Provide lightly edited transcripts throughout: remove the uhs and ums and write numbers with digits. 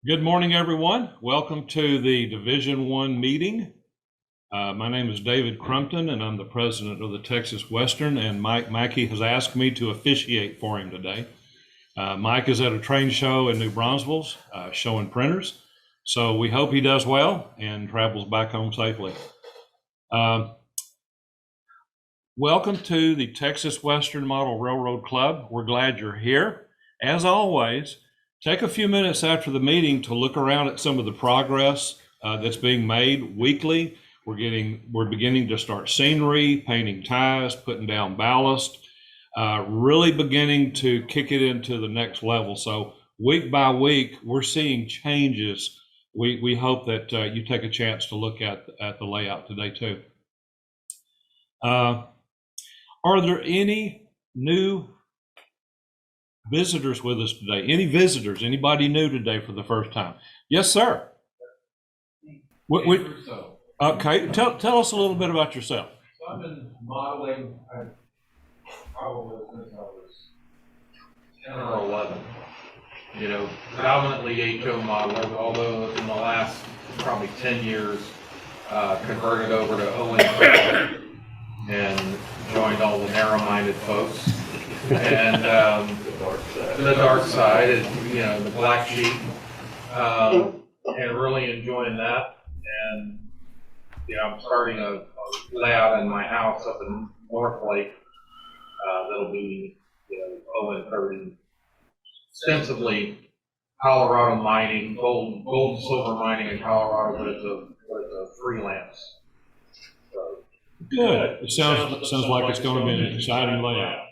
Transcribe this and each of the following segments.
Good morning, everyone. Welcome to the Division I meeting. My name is David Crumpton, and I'm the president of the Texas Western, and Mike Mackey has asked me to officiate for him today. Mike is at a train show in New Braunfels, showing printers, so we hope he does well and travels back home safely. Welcome to the Texas Western Model Railroad Club. We're glad you're here. As always, take a few minutes after the meeting to look around at some of the progress that's being made weekly. We're beginning to start scenery, painting ties, putting down ballast, really beginning to kick it into the next level. So week by week, we're seeing changes. We hope that you take a chance to look at the layout today too. Are there any new visitors with us today? Any visitors? Anybody new today for the first time? Yes, sir. Okay, tell us a little bit about yourself. So I've been modeling probably since I was 10 or 11. You know, predominantly HO modeling, although in the last probably 10 years, converted over to ON and joined all the narrow-minded folks. And the dark side, and you know, the black sheep, and really enjoying that. And you know, I'm starting a layout in my house up in North Lake that'll be, you know, ON 30, ostensibly Colorado mining, gold and silver mining in Colorado, but it's a freelance. So, good. It sounds like it's going to be an exciting layout.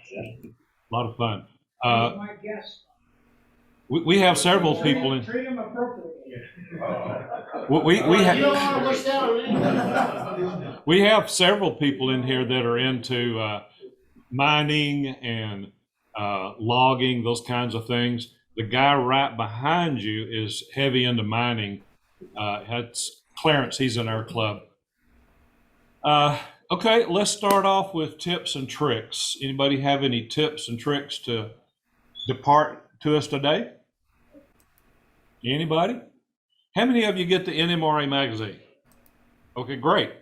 A lot of fun. We have several people in. Treat them appropriately. We have several people in here that are into mining and logging, those kinds of things. The guy right behind you is heavy into mining. That's Clarence. He's in our club. Okay, let's start off with tips and tricks. Anybody have any tips and tricks to depart to us today? Anybody? How many of you get the NMRA magazine? Okay, great.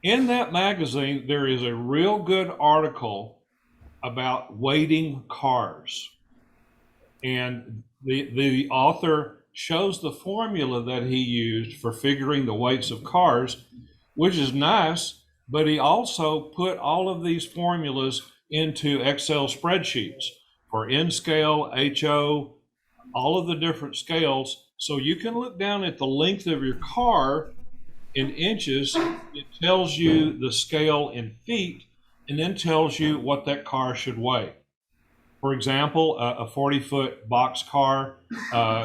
In that magazine, there is a real good article about weighting cars. And the author shows the formula that he used for figuring the weights of cars, which is nice. But he also put all of these formulas into Excel spreadsheets for N scale, HO, all of the different scales. So you can look down at the length of your car in inches. It tells you the scale in feet and then tells you what that car should weigh. For example, a 40-foot box car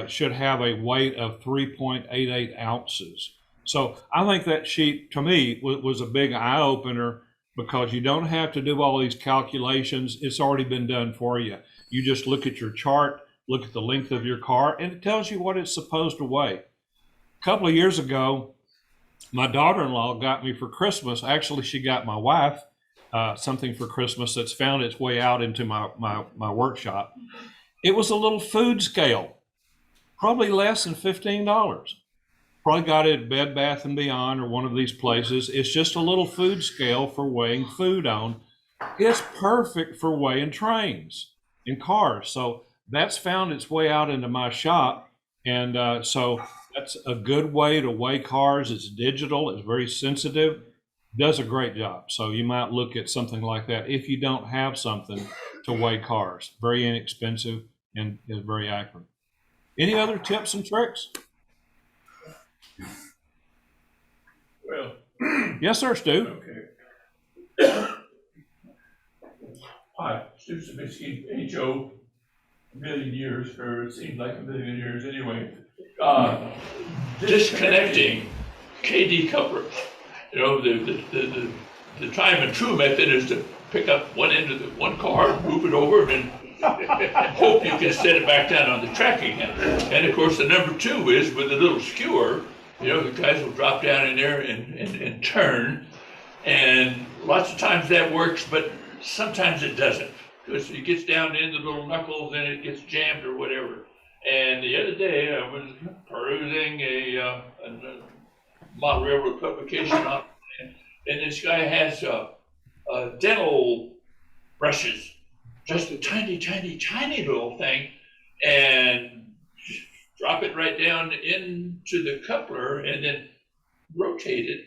should have a weight of 3.88 ounces. So I think that sheet, to me, was a big eye-opener because you don't have to do all these calculations. It's already been done for you. You just look at your chart, look at the length of your car, and it tells you what it's supposed to weigh. A couple of years ago, my daughter-in-law got me for Christmas. Actually, she got my wife something for Christmas that's found its way out into my workshop. It was a little food scale, probably less than $15. Probably got it at Bed Bath & Beyond or one of these places. It's just a little food scale for weighing food on. It's perfect for weighing trains and cars. So that's found its way out into my shop. And so that's a good way to weigh cars. It's digital. It's very sensitive. Does a great job. So you might look at something like that if you don't have something to weigh cars. Very inexpensive and is very accurate. Any other tips and tricks? Well, yes, sir, Stu. okay. Hi, Stu Sabisky, HO, a million years, or it seems like a million years anyway. Disconnecting KD couplers. You know, the time and true method is to pick up one end of the one car, move it over, and hope you can set it back down on the track again. And of course, the number two is with a little skewer. You know, the guys will drop down in there and turn. And lots of times that works, but sometimes it doesn't. Because it gets down into the little knuckles and it gets jammed or whatever. And the other day, I was perusing a model railroad publication on, and this guy has dental brushes, just a tiny, tiny, tiny little thing, and drop it right down into the coupler and then rotate it.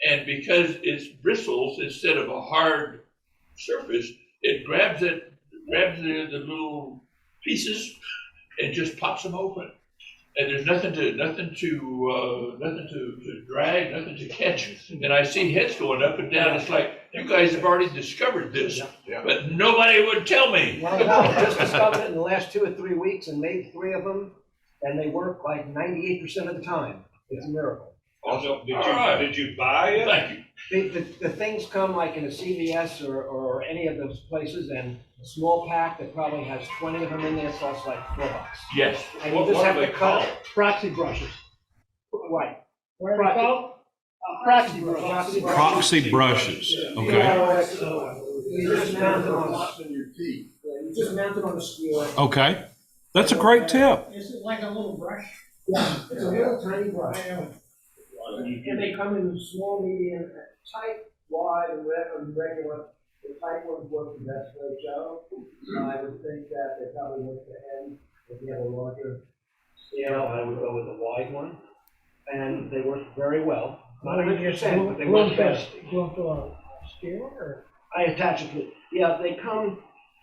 And because it's bristles instead of a hard surface, it grabs the little pieces and just pops them open. And there's nothing to drag, nothing to catch. And I see heads going up and down. It's like, you guys have already discovered this, but nobody would tell me. Well, no, just discovered it in the last 2 or 3 weeks and made 3 of them, and they work like 98% of the time. It's a miracle. Also, Alright. did you buy it? Thank you. The things come like in a CVS or any of those places, and a small pack that probably has 20 of them in there costs like $4. Yes. And you What just are have they to cut called? it. Proxy brushes. Right. What are they called? Proxy brushes. Proxy brushes, okay, You just mount it on a skewer. okay. That's a great tip. Is it like a little brush? Yeah, it's a little tiny brush. And they come in small, medium, tight, wide, and regular. The tight ones work the best way, Joe. I would think that they probably work the end. If you have a larger scale, I would go with a wide one. And they work very well. Not 100%, but they work best. Going to a skewer or? I attach it to, yeah, they come,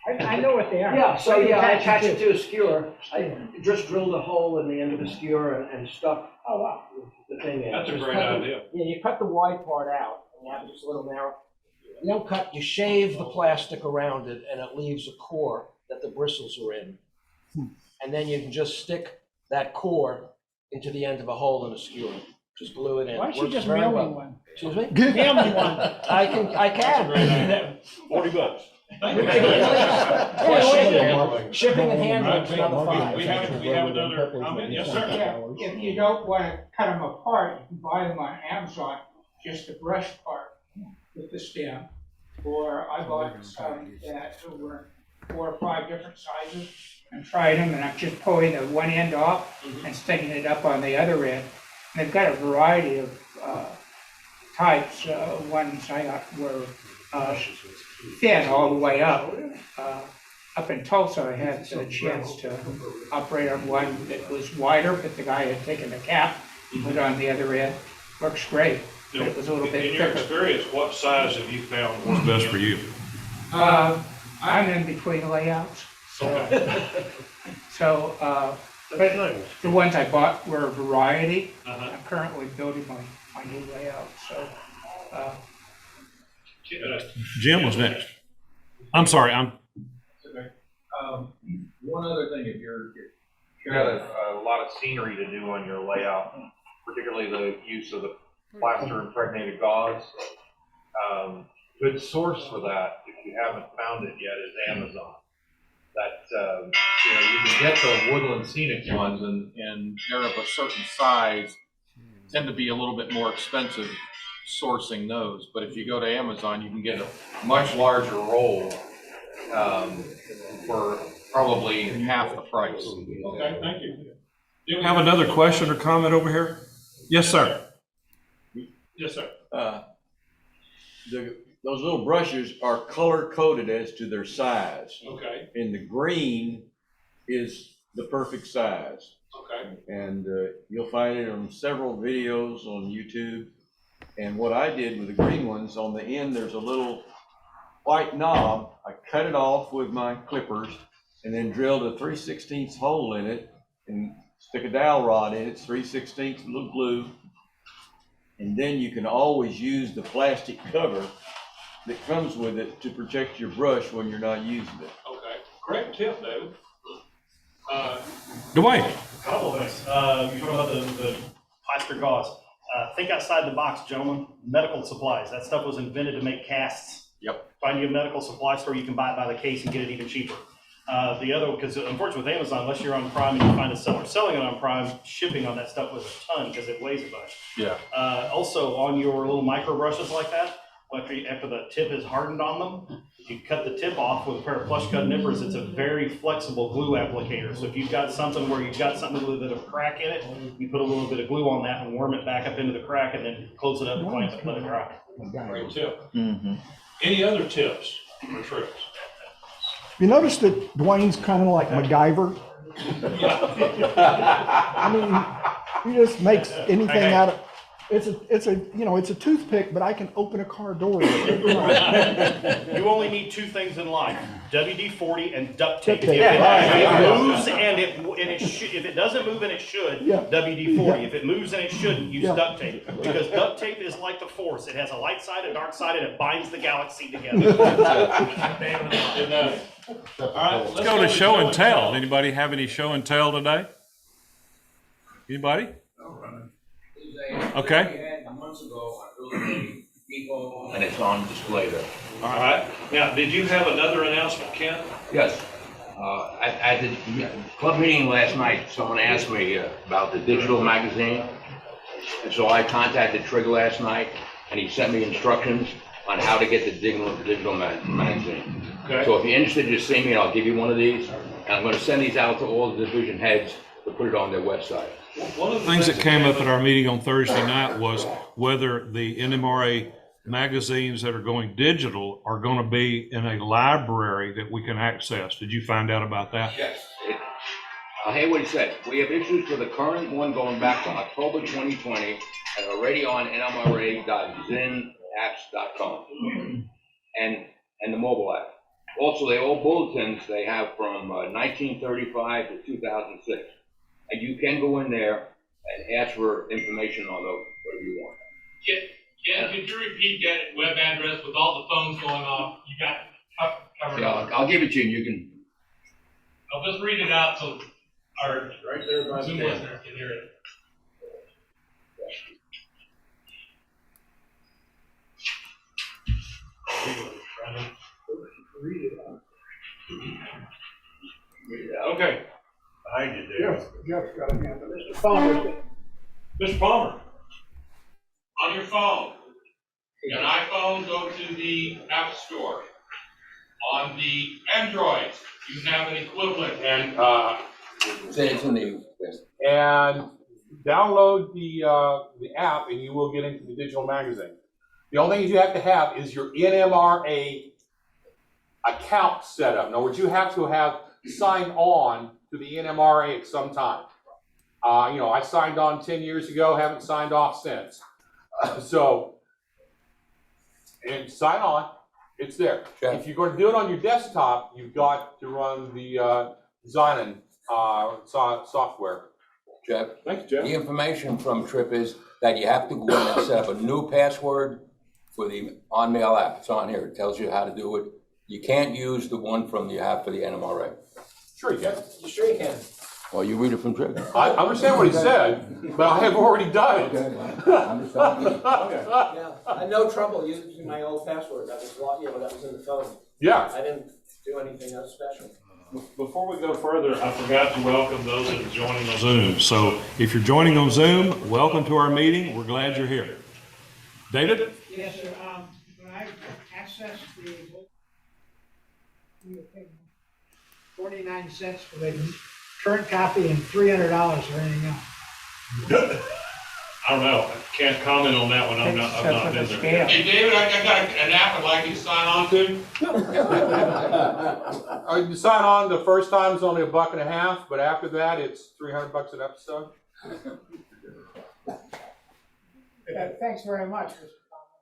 I know what they are. yeah, so What do you yeah, I attach it to? to a skewer. I just drilled a hole in the end of the skewer and stuck Oh, wow. the thing in. That's a Just great cut the- idea. Yeah, you cut the wide part out, and you have just a little narrow. You don't cut, you shave the plastic around it, and it leaves a core that the bristles are in. And then you can just stick that core into the end of a hole in a skewer. Just glue it in. Why don't you Works just very mail me well. one? Excuse me? Mail me one. I can. $40. Shipping and handling is another $5. We have another comment? Yes, sir. Yeah, if you don't want to cut them apart, you can buy them on Amazon, just the brush part with the stem. Or I bought some that were 4 or 5 different sizes and tried them, and I'm just pulling the one end off and sticking it up on the other end. And they've got a variety of types. Ones I got were thin all the way up. Up in Tulsa, I had a chance to operate on one that was wider, but the guy had taken the cap, put it on the other end. Works great, but it was a little bit In your thicker. experience, what size have you found was best for you? I'm in between layouts, so, but the ones I bought were a variety. I'm currently building my new layout, so, Jim was next. I'm sorry, One other thing, if you got a lot of scenery to do on your layout, particularly the use of the plaster impregnated gauze, good source for that, if you haven't found it yet, is Amazon. That, you can get the woodland scenic ones, and they're of a certain size, tend to be a little bit more expensive sourcing those. But if you go to Amazon, you can get a much larger roll for probably half the price. okay, thank you. Do we have another question or comment over here? Yes, sir. Yes, sir. Those little brushes are color coded as to their size, Okay, and the green is the perfect size. okay. And you'll find it on several videos on YouTube. And what I did with the green ones, on the end there's a little white knob. I cut it off with my clippers and then drilled a 3/16 hole in it and stick a dowel rod in it, 3/16, a little glue. And then you can always use the plastic cover that comes with it to protect your brush when you're not using it. Okay, great tip, David. Dwayne. Couple of things. You talk about the plaster gauze. Think outside the box, gentlemen. Medical supplies. That stuff was invented to make casts. Yep. Find you a medical supply store, you can buy it by the case and get it even cheaper. The other, because unfortunately with Amazon, unless you're on Prime and you find a seller selling it on Prime, shipping on that stuff was a ton because it weighs a bunch. Yeah. Also, on your little micro brushes like that, after the tip is hardened on them, You cut the tip off with a pair of flush cut nippers. It's a very flexible glue applicator. So if you've got something where you've got something with a bit of crack in it, you put a little bit of glue on that and worm it back up into the crack and then close it up and clamp it and let it dry. Great tip. Mm-hmm. Any other tips or tricks? You notice that Dwayne's kind of like MacGyver? I mean, he just makes anything out of, it's a toothpick, but I can open a car door with it. You only need two things in life: WD-40 and duct tape. Duct tape. If it moves and if it doesn't move and it should, Yeah. WD-40. Yeah. If it moves and it shouldn't, use Yeah. duct tape. Because duct tape is like the Force. It has a light side, a dark side, and it binds the galaxy together. All right, let's go to show and tell. Anybody have any show and tell today? Anybody? Okay. And it's on display there. All right. Now, did you have another announcement, Ken? Yes. At the club meeting last night, someone asked me about the digital magazine. And so I contacted Trigger last night, and he sent me instructions on how to get the digital magazine. Okay. So if you're interested, just see me, and I'll give you one of these. And I'm going to send these out to all the division heads to put it on their website. One of the things that came up at our meeting on Thursday night was whether the NMRA magazines that are going digital are going to be in a library that we can access. Did you find out about that? Yes. I'll hear what he said. We have issues with the current one going back to October 2020 and already on NMRA.zinapps.com and the mobile app. Also, the old bulletins they have from 1935 to 2006. And you can go in there and ask for information on those, whatever you want. Ken, could you repeat that web address with all the phones going off? You got it covered Yeah, up. I'll give it to you. You can. I'll just read it out so our Right there by Zoom the listener can hear it. Okay. Behind you, Dave. Jeff's got a hand, but Mr. Palmer, Mr. Palmer. On your phone, an iPhone, go to the App Store. On the Androids, you have an equivalent. And, Say it's in the. and download the app and you will get into the digital magazine. The only thing you have to have is your NMRA account set up. In other words, you have to have signed on to the NMRA at some time. I signed on 10 years ago, haven't signed off since. And sign on, it's there. Jeff. If you're going to do it on your desktop, you've got to run the Xinon software. Jeff, Thanks, Jeff. the information from Trip is that you have to go in and set up a new password for the on-mail app. It's on here. It tells you how to do it. You can't use the one from the app for the NMRA. Sure you can. you sure you can. Well, you read it from Trip. I understand what he said, but I have already done it. Yeah, I had no trouble using my old password that was that was in the phone. Yeah. I didn't do anything else special. Before we go further, I forgot to welcome those that are joining on Zoom. So if you're joining on Zoom, welcome to our meeting. We're glad you're here. David? Yes, sir. When I accessed the 49 cents for the current copy and $300 for anything else. I don't know. I can't comment on that one. I've not been there. Hey, David, I got an app I'd like you to sign on to. You sign on the first time it's only $1.50, but after that it's $300 an episode. Thanks very much, Mr.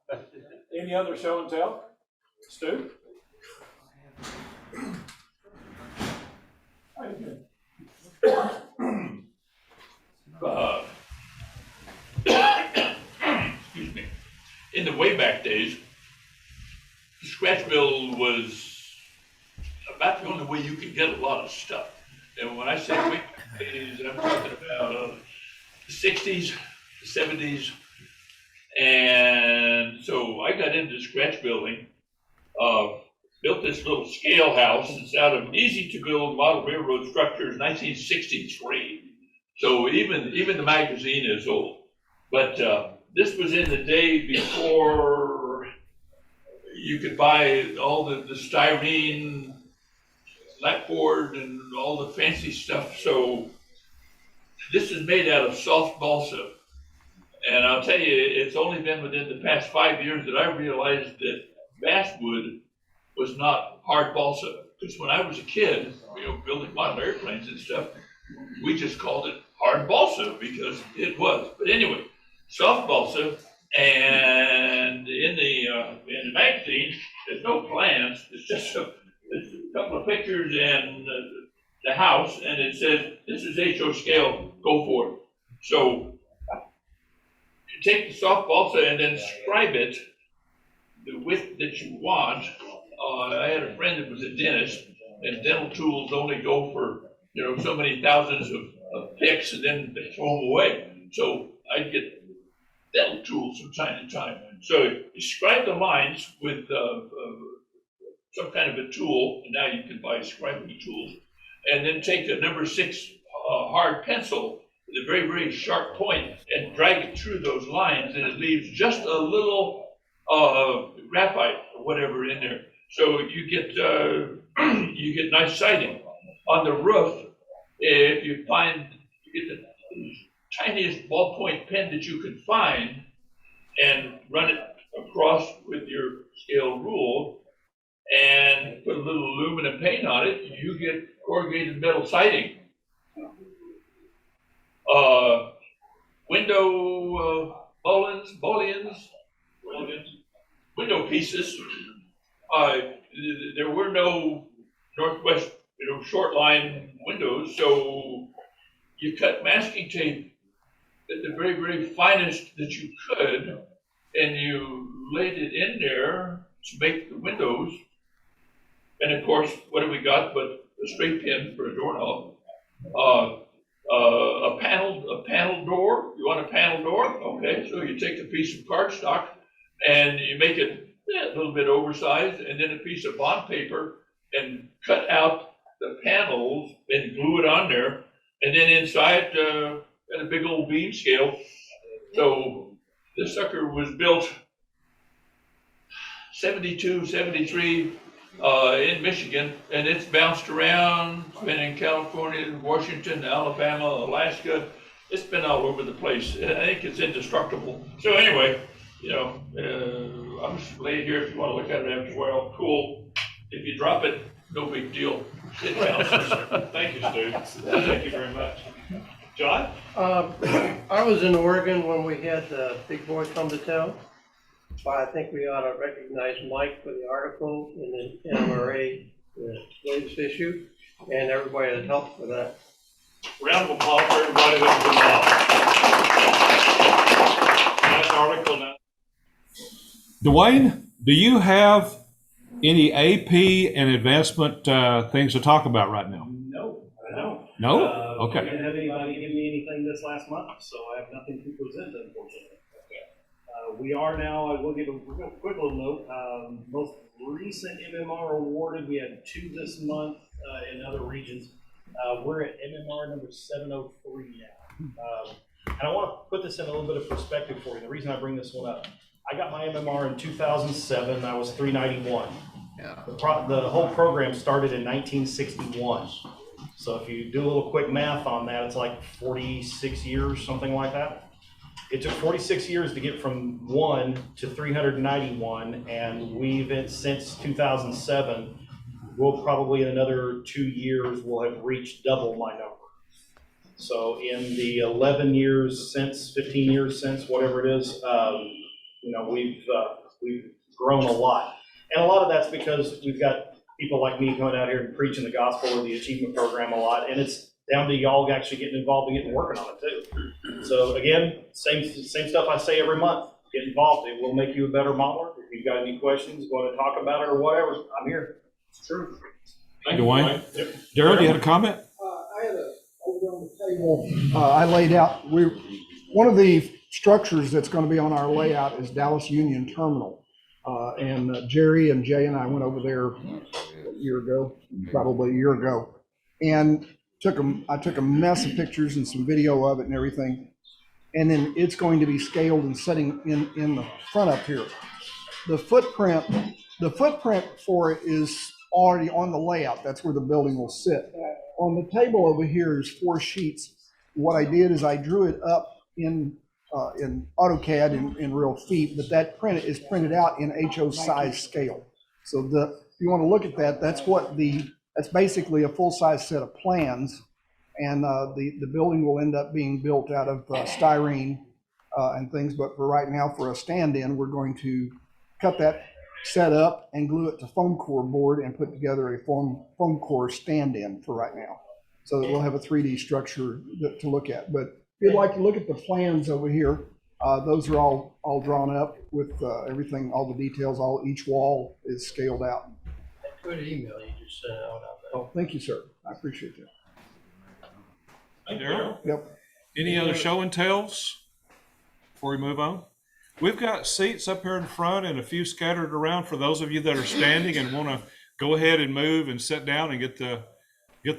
Palmer. Any other show and tell? Stu? Excuse me. In the way back days, the scratch mill was about the only way you could get a lot of stuff. And when I say way back days, I'm talking about the 60s, the 70s. And so I got into scratch building, built this little scale house. It's out of easy to build model railroad structures, 1963. So even the magazine is old. But this was in the day before you could buy all the styrene lapboard and all the fancy stuff. So this is made out of soft balsa. And I'll tell you, it's only been within the past 5 years that I realized that basswood was not hard balsa. Because when I was a kid, building model airplanes and stuff, we just called it hard balsa because it was. But anyway, soft balsa. And in the magazine, there's no plans. It's just a couple of pictures and the house, and it says, this is HO scale, go for it. So you take the soft balsa and then scribe it the width that you want. I had a friend that was a dentist, and dental tools only go for, so many thousands of picks, and then they throw them away. So I'd get dental tools from time to time. So you scribe the lines with some kind of a tool, and now you can buy scribing tools, and then take a number 6 hard pencil with a very, very sharp point and drag it through those lines, and it leaves just a little graphite or whatever in there. So you get you get nice siding. On the roof, if you get the tiniest ballpoint pen that you can find and run it across with your scale rule and put a little aluminum paint on it, you get corrugated metal siding. Window mullions, window pieces. There were no Northwest, short line windows, so you cut masking tape at the very, very finest that you could, and you laid it in there to make the windows. And of course, what have we got but a straight pin for a doorknob? A panel door. You want a panel door? Okay, so you take a piece of cardstock and you make it a little bit oversized, and then a piece of bond paper, and cut out the panels and glue it on there, and then inside got a big old beam scale. So this sucker was built 72, 73 in Michigan, and it's bounced around. It's been in California, Washington, Alabama, Alaska. It's been all over the place. I think it's indestructible. So anyway, I'm just laying here if you want to look at it after a while. Cool. If you drop it, no big deal. It bounces. Thank you, Stu. Thank you very much. John? I was in Oregon when we had the big boy come to town. But I think we ought to recognize Mike for the article in the NMRA, the latest issue, and everybody that helped with that. Round of applause for everybody that was involved. Nice article. Now. Dwayne, do you have any AP and advancement things to talk about right now? No, I don't. No? We Okay. didn't have anybody give me anything this last month, so I have nothing to present, unfortunately. We are now, I will give a quick little note, most recent MMR awarded, we had 2 this month in other regions. We're at MMR number 703 now. And I want to put this in a little bit of perspective for you. The reason I bring this one up, I got my MMR in 2007, I was 391. Yeah. The whole program started in 1961. So if you do a little quick math on that, it's like 46 years, something like that. It took 46 years to get from 1 to 391, and we've since 2007, we'll probably in another 2 years, we'll have reached double my number. So in the 11 years since, 15 years since, whatever it is, we've grown a lot. And a lot of that's because we've got people like me coming out here and preaching the gospel or the achievement program a lot, and it's down to y'all actually getting involved and getting working on it too. So again, same stuff I say every month. Get involved. It will make you a better modeler. If you've got any questions, want to talk about it or whatever, I'm here. It's true. Thank you, Dwayne. Daryl, you had a comment? I had over on the table. I laid out, one of the structures that's going to be on our layout is Dallas Union Terminal. And Jerry and Jay and I went over there a year ago, probably a year ago, and I took a mess of pictures and some video of it and everything. And then it's going to be scaled and setting in the front up here. The footprint the footprint for it is already on the layout. That's where the building will sit. On the table over here is 4 sheets. What I did is I drew it up in AutoCAD in real feet, but that print is printed out in HO size scale. So if you want to look at that, that's basically a full-size set of plans. And the building will end up being built out of styrene and things. But for right now, for a stand-in, we're going to cut that set up and glue it to foam core board and put together a foam core stand-in for right now. So that we'll have a 3D structure to look at. But if you'd like to look at the plans over here, those are all drawn up with everything, all the details, each wall is scaled out. Good email you just sent out. Oh, thank you, sir. I appreciate that. Daryl? Yep. Any other show and tells before we move on? We've got seats up here in front and a few scattered around for those of you that are standing and want to go ahead and move and sit down and get the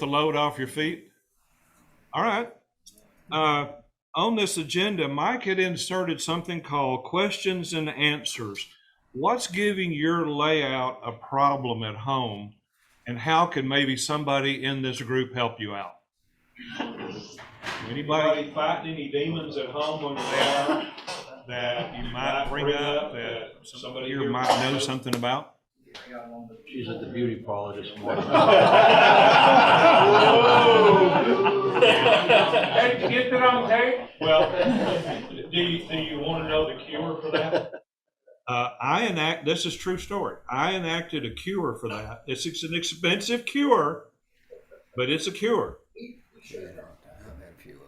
load off your feet. All right. On this agenda, Mike had inserted something called questions and answers. What's giving your layout a problem at home, and how can maybe somebody in this group help you out? Anybody fighting any demons at home on your layout that you might bring up that somebody here might know something about? She's at the beauty parlor this morning. Hey, did you get that on tape? Well, do you want to know the cure for that? This is true story. I enacted a cure for that. It's an expensive cure, but it's a cure.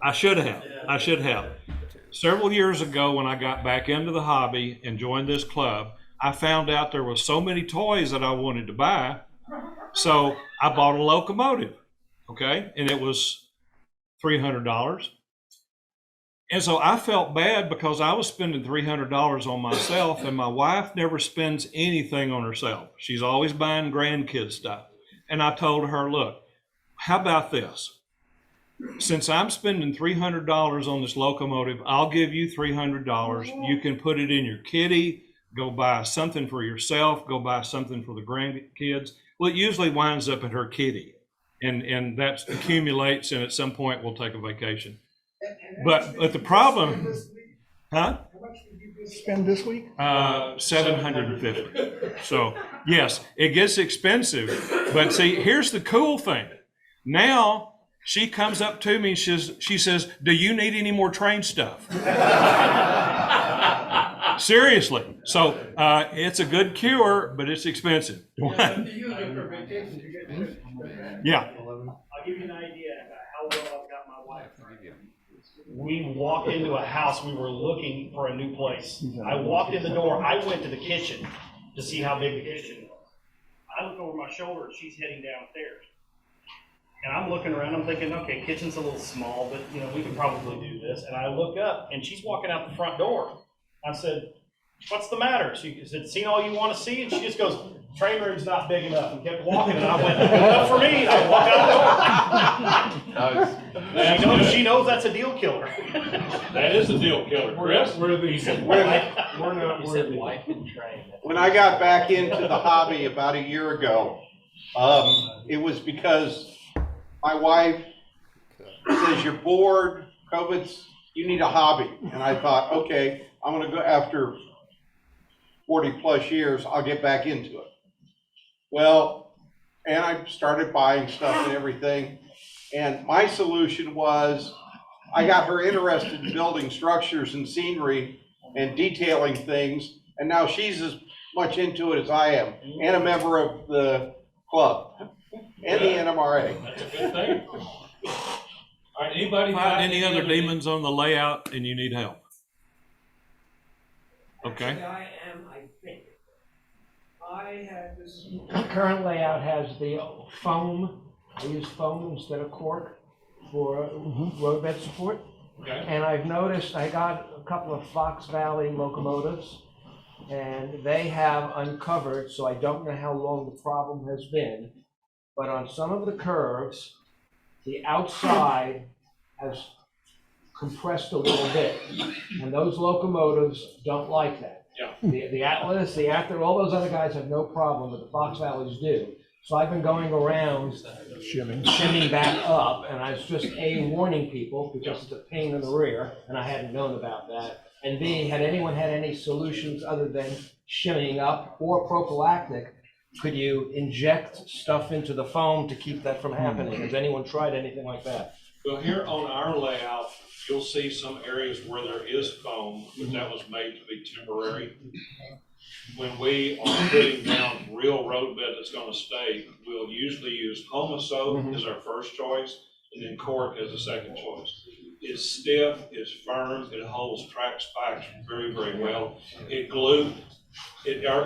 I should have. Several years ago, when I got back into the hobby and joined this club, I found out there were so many toys that I wanted to buy. So I bought a locomotive, okay? And it was $300. And so I felt bad because I was spending $300 on myself, and my wife never spends anything on herself. She's always buying grandkids stuff. And I told her, look, how about this? Since I'm spending $300 on this locomotive, I'll give you $300. You can put it in your kitty, go buy something for yourself, go buy something for the grandkids. Well, it usually winds up at her kitty, and that accumulates, and at some point we'll take a vacation. But the problem, huh? How much did you spend this week? 750. So yes, it gets expensive, but see, here's the cool thing. Now she comes up to me and she says, do you need any more train stuff? Seriously. So it's a good cure, but it's expensive. Yeah. I'll give you an idea about how well I've got my wife. We walked into a house, we were looking for a new place. I walked in the door, I went to the kitchen to see how big the kitchen was. I look over my shoulder, she's heading downstairs. And I'm looking around, I'm thinking, okay, kitchen's a little small, but you know, we can probably do this. And I look up and she's walking out the front door. I said, what's the matter? She said, seen all you want to see? And she just goes, train room's not big enough, and kept walking. And I went, enough for me. I walked out the door. She knows that's a deal killer. That is a deal killer, Chris. When I got back into the hobby about a year ago, it was because my wife says, you're bored, you need a hobby. And I thought, okay, I'm going to go after 40 plus years, I'll get back into it. Well, and I started buying stuff and everything. And my solution was, I got her interested in building structures and scenery and detailing things. And now she's as much into it as I am, and a member of the club and the NMRA. That's a good thing. All right, anybody got any other demons on the layout and you need help? Okay. Actually, I think. I had this. Current layout has the foam. I use foam instead of cork for roadbed support. Okay. And I've noticed I got a couple of Fox Valley locomotives, and they have uncovered, so I don't know how long the problem has been, but on some of the curves, the outside has compressed a little bit, and those locomotives don't like that. The Atlas, the Actor, all those other guys have no problem, but the Fox Valleys do. So I've been going around shimming back up, and I was just A, warning people because it's a pain in the rear, and I hadn't known about that. And B, had anyone had any solutions other than shimmying up or prophylactic? Could you inject stuff into the foam to keep that from happening? Has anyone tried anything like that? Well, here on our layout, you'll see some areas where there is foam, but that was made to be temporary. When we are putting down real road bed that's gonna stay, we'll usually use Homosoap as our first choice, and then cork as a second choice. It's stiff, it's firm, it holds track spikes very, very well.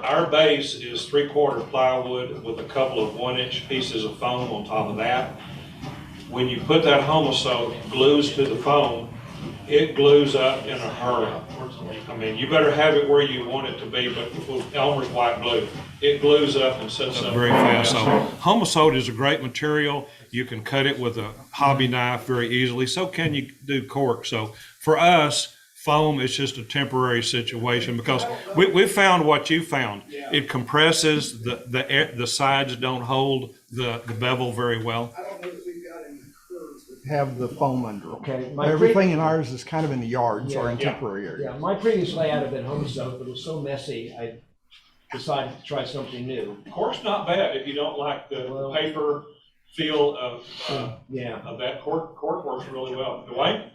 Our base is 3/4 plywood with a couple of 1-inch pieces of foam on top of that. When you put that Homosoap glues to the foam, it glues up in a hurry. I mean, you better have it where you want it to be, but with Elmer's white glue, it glues up and sets up very fast. So Homosoap is a great material. You can cut it with a hobby knife very easily. So can you do cork. So for us, foam is just a temporary situation because we found what you found. It compresses, the sides don't hold the bevel very well. I don't know that we've got any curves that have the foam under. Okay. Everything in ours is kind of in the yards or in temporary areas. Yeah, my previous layout had been Homosoap, but it was so messy, I decided to try something new. Cork's not bad if you don't like the paper feel of that. Cork works really well. Dwayne?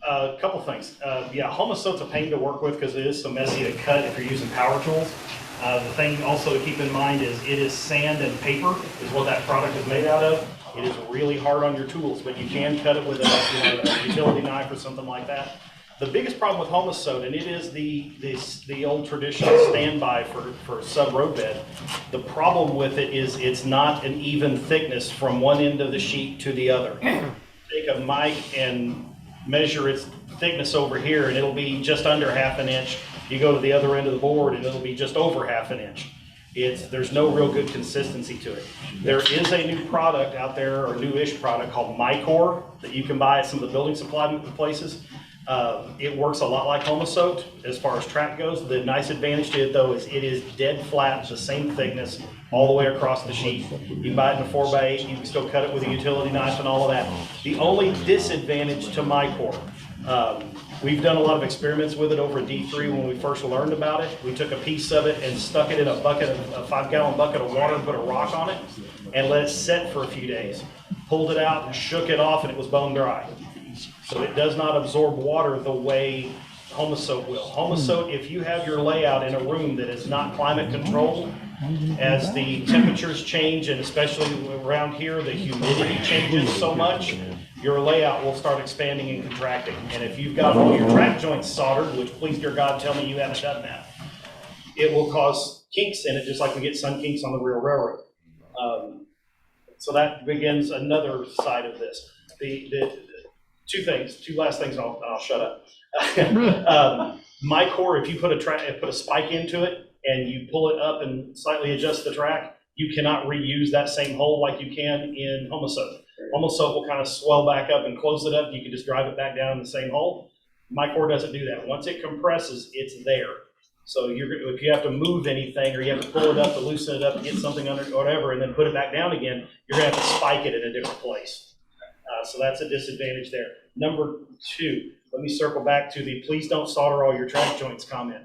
A couple things. Homosoap's a pain to work with because it is so messy to cut if you're using power tools. The thing also to keep in mind is it is sand and paper is what that product is made out of. It is really hard on your tools, but you can cut it with a utility knife or something like that. The biggest problem with Homosoap, and it is the old traditional standby for sub road bed, the problem with it is it's not an even thickness from one end of the sheet to the other. Take a mic and measure its thickness over here and it'll be just under 1/2 inch. You go to the other end of the board and it'll be just over 1/2 inch. There's no real good consistency to it. There is a new product out there, or newish product called Mycore that you can buy at some of the building supply places. It works a lot like Homosoap as far as track goes. The nice advantage to it though is it is dead flat, the same thickness all the way across the sheet. You can buy it in a 4x8, you can still cut it with a utility knife and all of that. The only disadvantage to Mycore, we've done a lot of experiments with it over at D3 when we first learned about it. We took a piece of it and stuck it in a 5-gallon bucket of water and put a rock on it and let it set for a few days. Pulled it out, shook it off, and it was bone dry. So it does not absorb water the way Homosoap will. Homosoap, if you have your layout in a room that is not climate controlled, as the temperatures change, and especially around here, the humidity changes so much, your layout will start expanding and contracting. And if you've got all your track joints soldered, which please dear God tell me you haven't done that, it will cause kinks in it, just like we get sun kinks on the real railroad. So that begins another side of this. The two last things, and I'll shut up. Mycore, if you put a spike into it and you pull it up and slightly adjust the track, you cannot reuse that same hole like you can in Homosoap. Homosoap will kind of swell back up and close it up. You can just drive it back down in the same hole. Mycore doesn't do that. Once it compresses, it's there. So if you have to move anything or you have to pull it up to loosen it up to get something under or whatever and then put it back down again, you're going to have to spike it in a different place. So that's a disadvantage there. Number 2, let me circle back to the please don't solder all your track joints comment.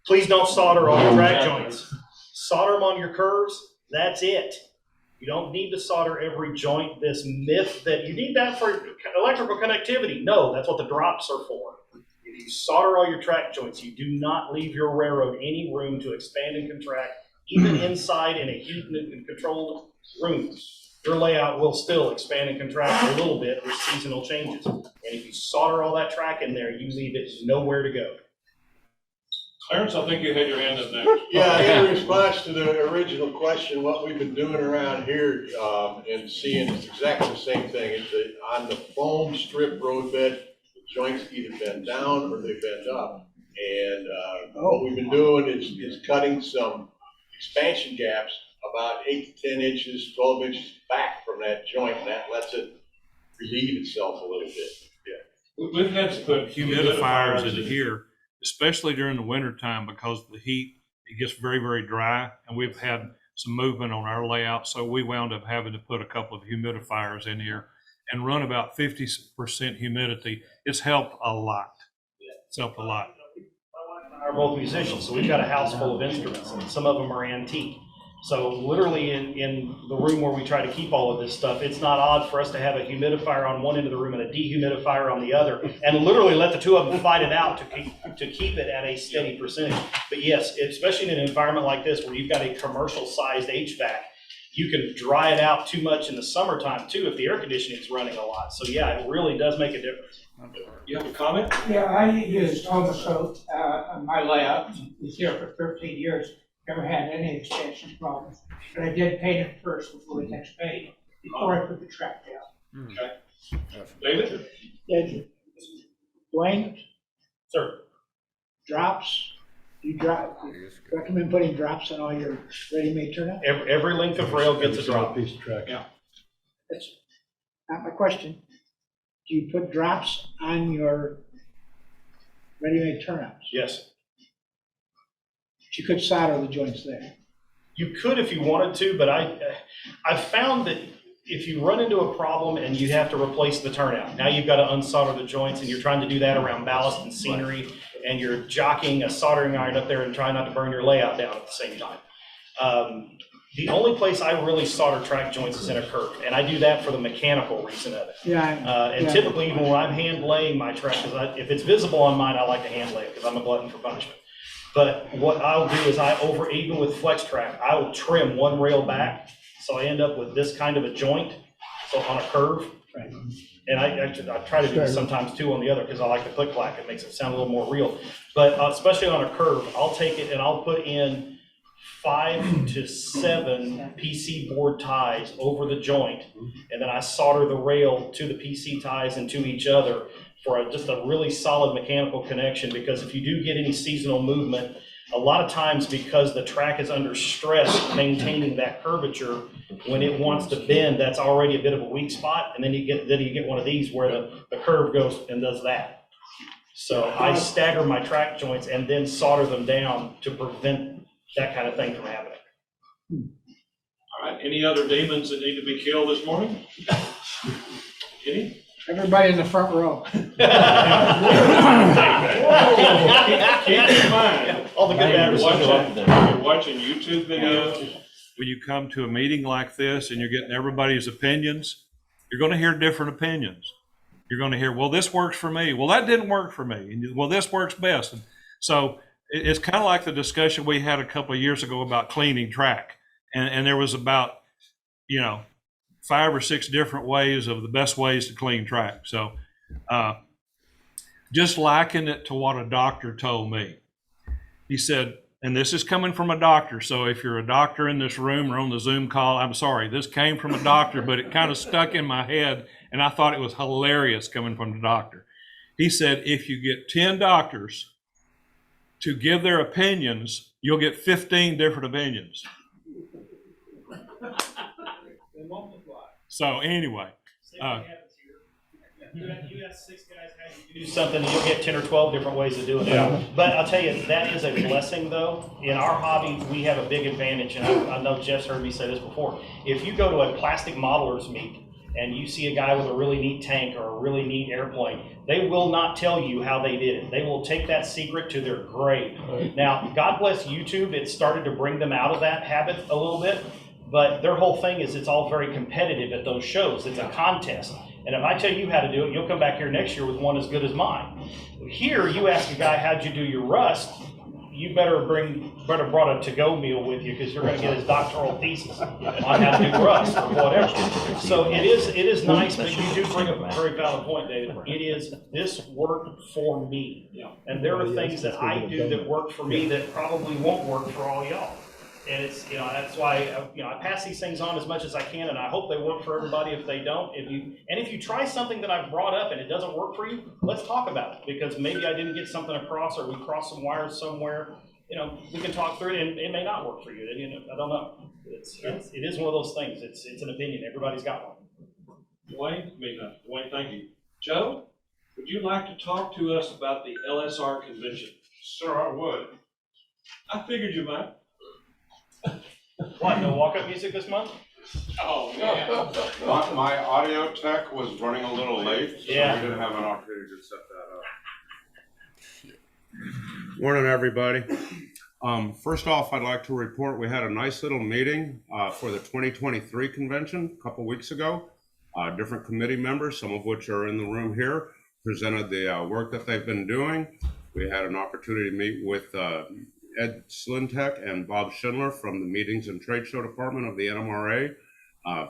Please don't solder all your track joints. Solder them on your curves, that's it. You don't need to solder every joint. This myth that you need that for electrical connectivity. No, that's what the drops are for. If you solder all your track joints, you do not leave your railroad any room to expand and contract, even inside in a heated and controlled room. Your layout will still expand and contract a little bit with seasonal changes. And if you solder all that track in there, you leave it nowhere to go. Clarence, I think you had your hand up next. Yeah, in response to the original question, what we've been doing around here and seeing is exactly the same thing. It's on the foam strip road bed, the joints either bend down or they bend up. And what we've been doing is cutting some expansion gaps about 8 to 10 inches, 12 inches back from that joint, and that lets it relieve itself a little bit. We've had to put humidifiers in here especially during the winter time because of the heat. It gets very, very dry, and we've had some movement on our layout, so we wound up having to put a couple of humidifiers in here and run about 50% humidity. It's helped a lot. It's helped a lot. Are both musicians, so we've got a house full of instruments, and some of them are antique. So literally in the room where we try to keep all of this stuff, it's not odd for us to have a humidifier on one end of the room and a dehumidifier on the other, and literally let the two of them fight it out to keep it at a steady percentage. But yes, especially in an environment like this where you've got a commercial-sized HVAC, you can dry it out too much in the summertime too if the air conditioning is running a lot. So yeah, it really does make a difference. You have a comment? Yeah, I used Homosote on my layout. Was here for 13 years. Never had any expansion problems. But I did paint it first before the next paint, before I put the track down. Okay. David? Yeah, Dwayne, Sir, drops, you recommend putting drops on all your ready-made turnout? every length of rail gets a drop. Piece of track. Yeah. That's not my question. Do you put drops on your ready-made turnouts? Yes. But you could solder the joints there. You could if you wanted to, but I've found that if you run into a problem and you have to replace the turnout, now you've got to unsolder the joints, and you're trying to do that around ballast and scenery, and you're jockeying a soldering iron up there and trying not to burn your layout down at the same time. The only place I really solder track joints is in a curve, and I do that for the mechanical reason of it. Yeah. And typically, even when I'm hand laying my track, if it's visible on mine, I like to hand lay it because I'm a glutton for punishment. But what I'll do is even with flex track, I will trim one rail back, so I end up with this kind of a joint, so on a curve. Right. And I try to do this sometimes too on the other because I like the click clack. It makes it sound a little more real. But especially on a curve, I'll take it and I'll put in 5 to 7 PC board ties over the joint, and then I solder the rail to the PC ties and to each other for just a really solid mechanical connection, because if you do get any seasonal movement, a lot of times because the track is under stress maintaining that curvature, when it wants to bend, that's already a bit of a weak spot, and then you get one of these where the curve goes and does that. So I stagger my track joints and then solder them down to prevent that kind of thing from happening. All right, any other demons that need to be killed this morning? Any? Everybody in the front row. Keep in mind, All the good bad you're watching YouTube videos, when you come to a meeting like this and you're getting everybody's opinions, you're going to hear different opinions. You're going to hear, well, this works for me. Well, that didn't work for me. And well, this works best. And so it's kind of like the discussion we had a couple of years ago about cleaning track. And there was about, 5 or 6 different ways of the best ways to clean track. So just liken it to what a doctor told me. He said, and this is coming from a doctor, so if you're a doctor in this room or on the Zoom call, I'm sorry, this came from a doctor, but it kind of stuck in my head, and I thought it was hilarious coming from the doctor. He said, if you get 10 doctors to give their opinions, you'll get 15 different opinions. So anyway, you ask 6 guys how you do something, and you'll get 10 or 12 different ways of doing it. Yeah. But I'll tell you, that is a blessing, though. In our hobby, we have a big advantage, and I know Jeff's heard me say this before. If you go to a plastic modeler's meet and you see a guy with a really neat tank or a really neat airplane, they will not tell you how they did it. They will take that secret to their grave. Now, God bless YouTube, it started to bring them out of that habit a little bit. But their whole thing is it's all very competitive at those shows. It's a contest. And if I tell you how to do it, you'll come back here next year with one as good as mine. Here, you ask a guy, how'd you do your rust? You better brought a to-go meal with you, because you're going to get his doctoral thesis on how to do rust or whatever. So it is nice, but you do bring up a very valid point, David. It is, this worked for me. And there are things that I do that work for me that probably won't work for all y'all. And it's, that's why, I pass these things on as much as I can, and I hope they work for everybody. If they don't, if you try something that I've brought up and it doesn't work for you, let's talk about it, because maybe I didn't get something across, or we crossed some wires somewhere. We can talk through it, and it may not work for you. I don't know. It is one of those things. It's an opinion. Everybody's got one. Dwayne, thank you. Joe, would you like to talk to us about the LSR convention? Sir, I would. I figured you might. What, no walk-up music this month? Oh, yeah. My audio tech was running a little late, so we Yeah. didn't have an opportunity to set that up. Morning, everybody. First off, I'd like to report we had a nice little meeting for the 2023 convention a couple weeks ago. Different committee members, some of which are in the room here, presented the work that they've been doing. We had an opportunity to meet with Ed Slintek and Bob Schindler from the Meetings and Trade Show Department of the NMRA.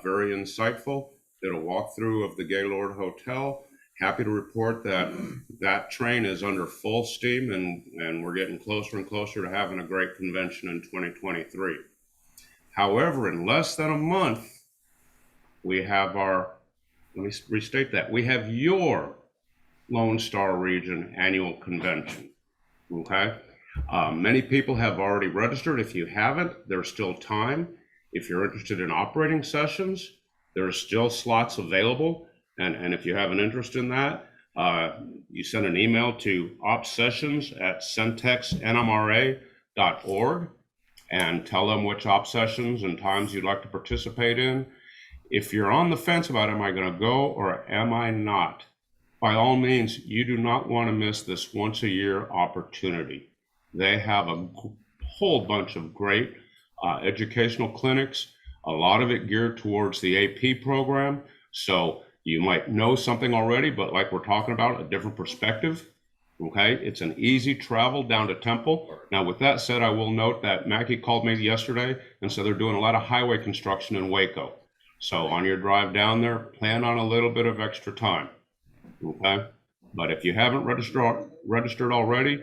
Very insightful. Did a walkthrough of the Gaylord Hotel. Happy to report that that train is under full steam, and we're getting closer and closer to having a great convention in 2023. However, in less than a month, we have let me restate that, we have your Lone Star Region annual convention, okay? Many people have already registered. If you haven't, there's still time. If you're interested in operating sessions, there's still slots available. And if you have an interest in that, you send an email to opsessions@centexnmra.org and tell them which op sessions and times you'd like to participate in. If you're on the fence about am I going to go or am I not, by all means, you do not want to miss this once a year opportunity. They have a whole bunch of great educational clinics, a lot of it geared towards the AP program. So you might know something already, but like we're talking about, a different perspective. Okay, it's an easy travel down to Temple. Now, with that said, I will note that Mackie called me yesterday and said they're doing a lot of highway construction in Waco. So on your drive down there, plan on a little bit of extra time. Okay, but if you haven't registered already,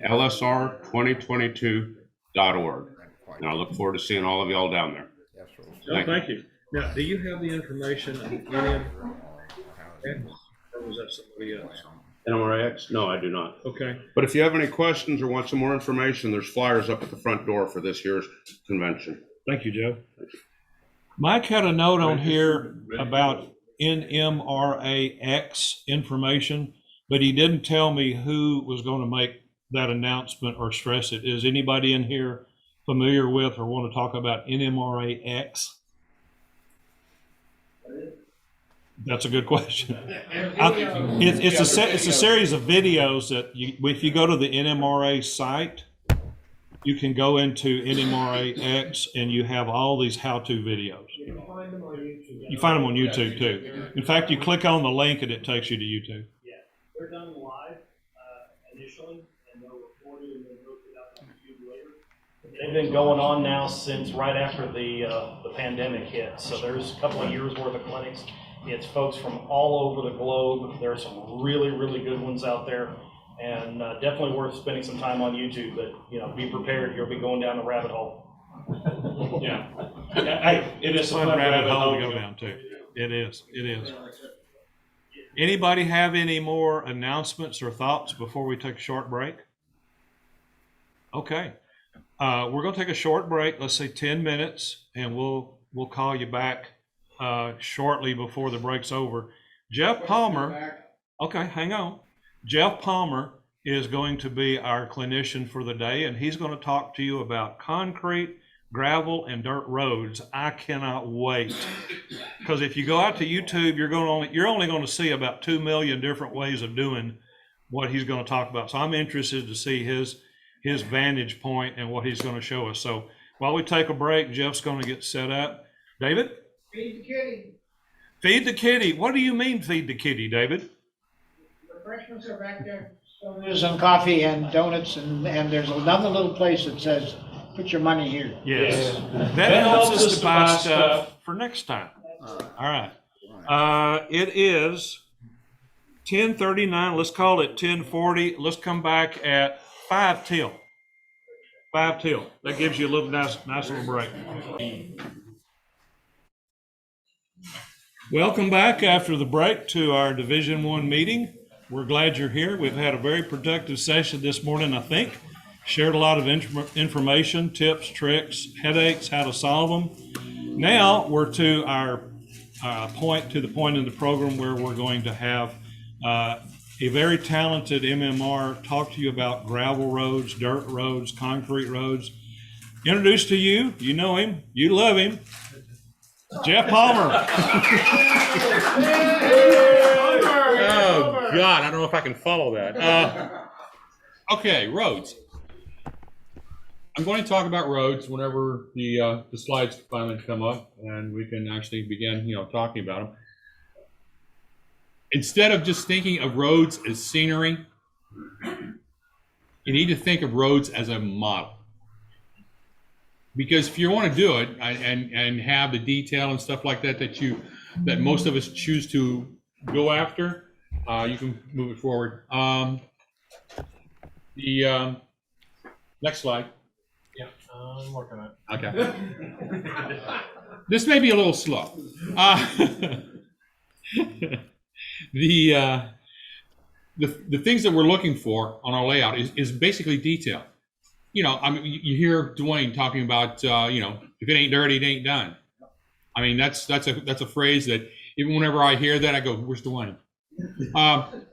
lsr2022.org. And I look forward to seeing all of y'all down there. Thank you. Now, do you have the information on NMRX, or was that somebody else? NMRAX? No, I do not. Okay. But if you have any questions or want some more information, there's flyers up at the front door for this year's convention. Thank you, Joe. Mike had a note on here about NMRAX information, but he didn't tell me who was going to make that announcement or stress it. Is anybody in here familiar with or want to talk about NMRAX? That's a good question. It's a series of videos that if you go to the NMRA site, you can go into NMRAX and you have all these how-to videos. You can find them on YouTube. You find them on YouTube too. In fact, you click on the link and it takes you to YouTube. Yeah, they're done live initially, and they're recorded and then posted out on YouTube later. They've been going on now since right after the pandemic hit. So there's a couple of years worth of clinics. It's folks from all over the globe. There are some really, really good ones out there, and definitely worth spending some time on YouTube. But be prepared. You'll be going down the rabbit hole. Yeah. It is a fun rabbit hole to go down too. It is. It is. Anybody have any more announcements or thoughts before we take a short break? Okay. We're going to take a short break, let's say 10 minutes, and we'll call you back shortly before the break's over. Jeff Palmer, okay, hang on. Jeff Palmer is going to be our clinician for the day, and he's going to talk to you about concrete, gravel, and dirt roads. I cannot wait, because if you go out to YouTube, you're only going to see about 2 million different ways of doing what he's going to talk about. So I'm interested to see his vantage point and what he's going to show us. So while we take a break, Jeff's going to get set up. David? Feed the kitty. Feed the kitty. What do you mean feed the kitty, David? Refreshments are back there. There's some coffee and donuts, and there's another little place that says, put your money here. Yes. That helps us to buy stuff for next time. All right. It is 10:39. Let's call it 10:40. Let's come back at 5 till. 5 till. That gives you a little nice little break. Welcome back after the break to our Division I meeting. We're glad you're here. We've had a very productive session this morning, I think. Shared a lot of information, tips, tricks, headaches, how to solve them. Now we're to our point in the program where we're going to have a very talented MMR talk to you about gravel roads, dirt roads, concrete roads. Introduced to you, you know him, you love him, Jeff Palmer. Oh, God, I don't know if I can follow that. Okay, roads. I'm going to talk about roads whenever the slides finally come up and we can actually begin, talking about them. Instead of just thinking of roads as scenery, you need to think of roads as a model. Because if you want to do it and have the detail and stuff like that that most of us choose to go after, you can move it forward. The next slide. Yeah, I'm working on it. Okay. This may be a little slow. The things that we're looking for on our layout is basically detail. I mean, you hear Dwayne talking about, if it ain't dirty, it ain't done. I mean, that's a phrase that even whenever I hear that, I go, "Where's Dwayne?" And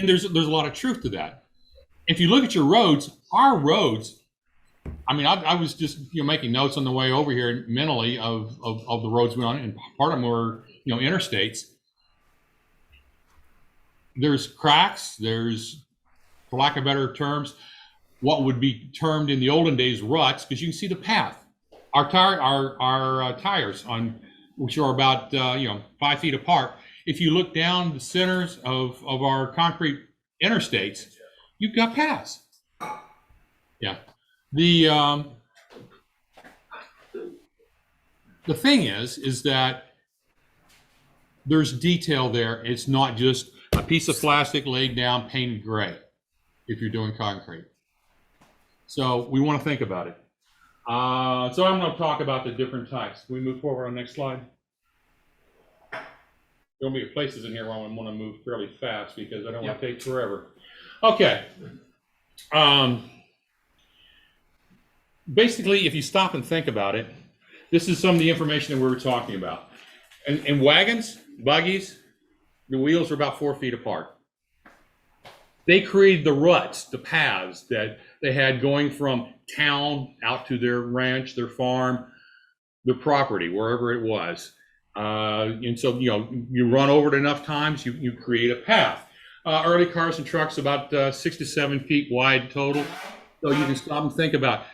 there's a lot of truth to that. If you look at your roads, our roads. I mean, I was just making notes on the way over here mentally of the roads we're on, and part of them were interstates. There's cracks. There's, for lack of better terms, what would be termed in the olden days ruts, because you can see the path. Our tires on which are about 5 feet apart. If you look down the centers of our concrete interstates, you've got paths. Yeah. The thing is that there's detail there. It's not just a piece of plastic laid down, painted gray, if you're doing concrete. So we want to think about it. So I'm going to talk about the different types. Can we move forward on the next slide? There'll be places in here where I want to move fairly fast because I don't want to take forever. Okay. Basically, if you stop and think about it, this is some of the information that we were talking about. And wagons, buggies, the wheels are about 4 feet apart. They created the ruts, the paths that they had going from town out to their ranch, their farm, their property, wherever it was. And so, you run over it enough times, you create a path. Early cars and trucks about 6 to 7 feet wide total. So you can stop and think about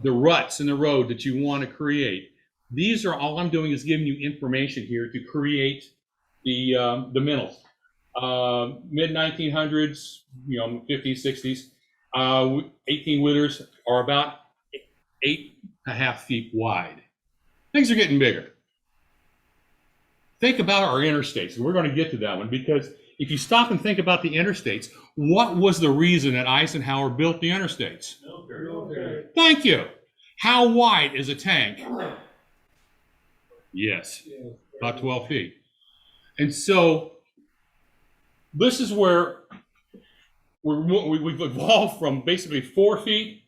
the ruts in the road that you want to create. These are all I'm doing is giving you information here to create the mentals. Mid 1900s, 50s, 60s, 18 wheelers are about 8.5 feet wide. Things are getting bigger. Think about our interstates, and we're going to get to that one because if you stop and think about the interstates, what was the reason that Eisenhower built the interstates? Military. Thank you. How wide is a tank? Yes, about 12 feet. And so this is where we've evolved from basically 4 feet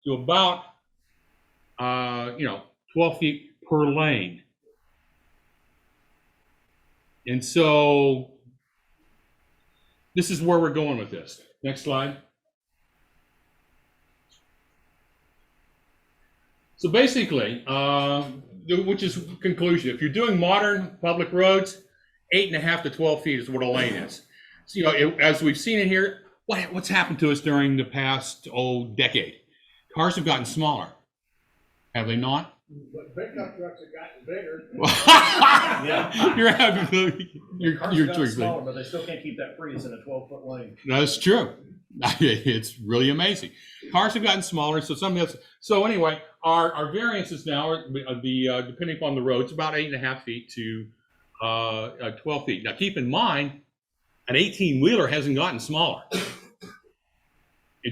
to about 12 feet per lane. And so this is where we're going with this. Next slide. So basically, which is conclusion, if you're doing modern public roads, 8.5 to 12 feet is what a lane is. So, as we've seen in here, what's happened to us during the past, decade? Cars have gotten smaller. Have they not? But pickup trucks have gotten bigger. Yeah. You're true. Smaller, but they still can't keep that Prius in a 12-foot lane. That's true. It's really amazing. Cars have gotten smaller, so something else. So anyway, our variances now are depending upon the roads, about 8.5 feet to 12 feet. Now keep in mind, an 18-wheeler hasn't gotten smaller,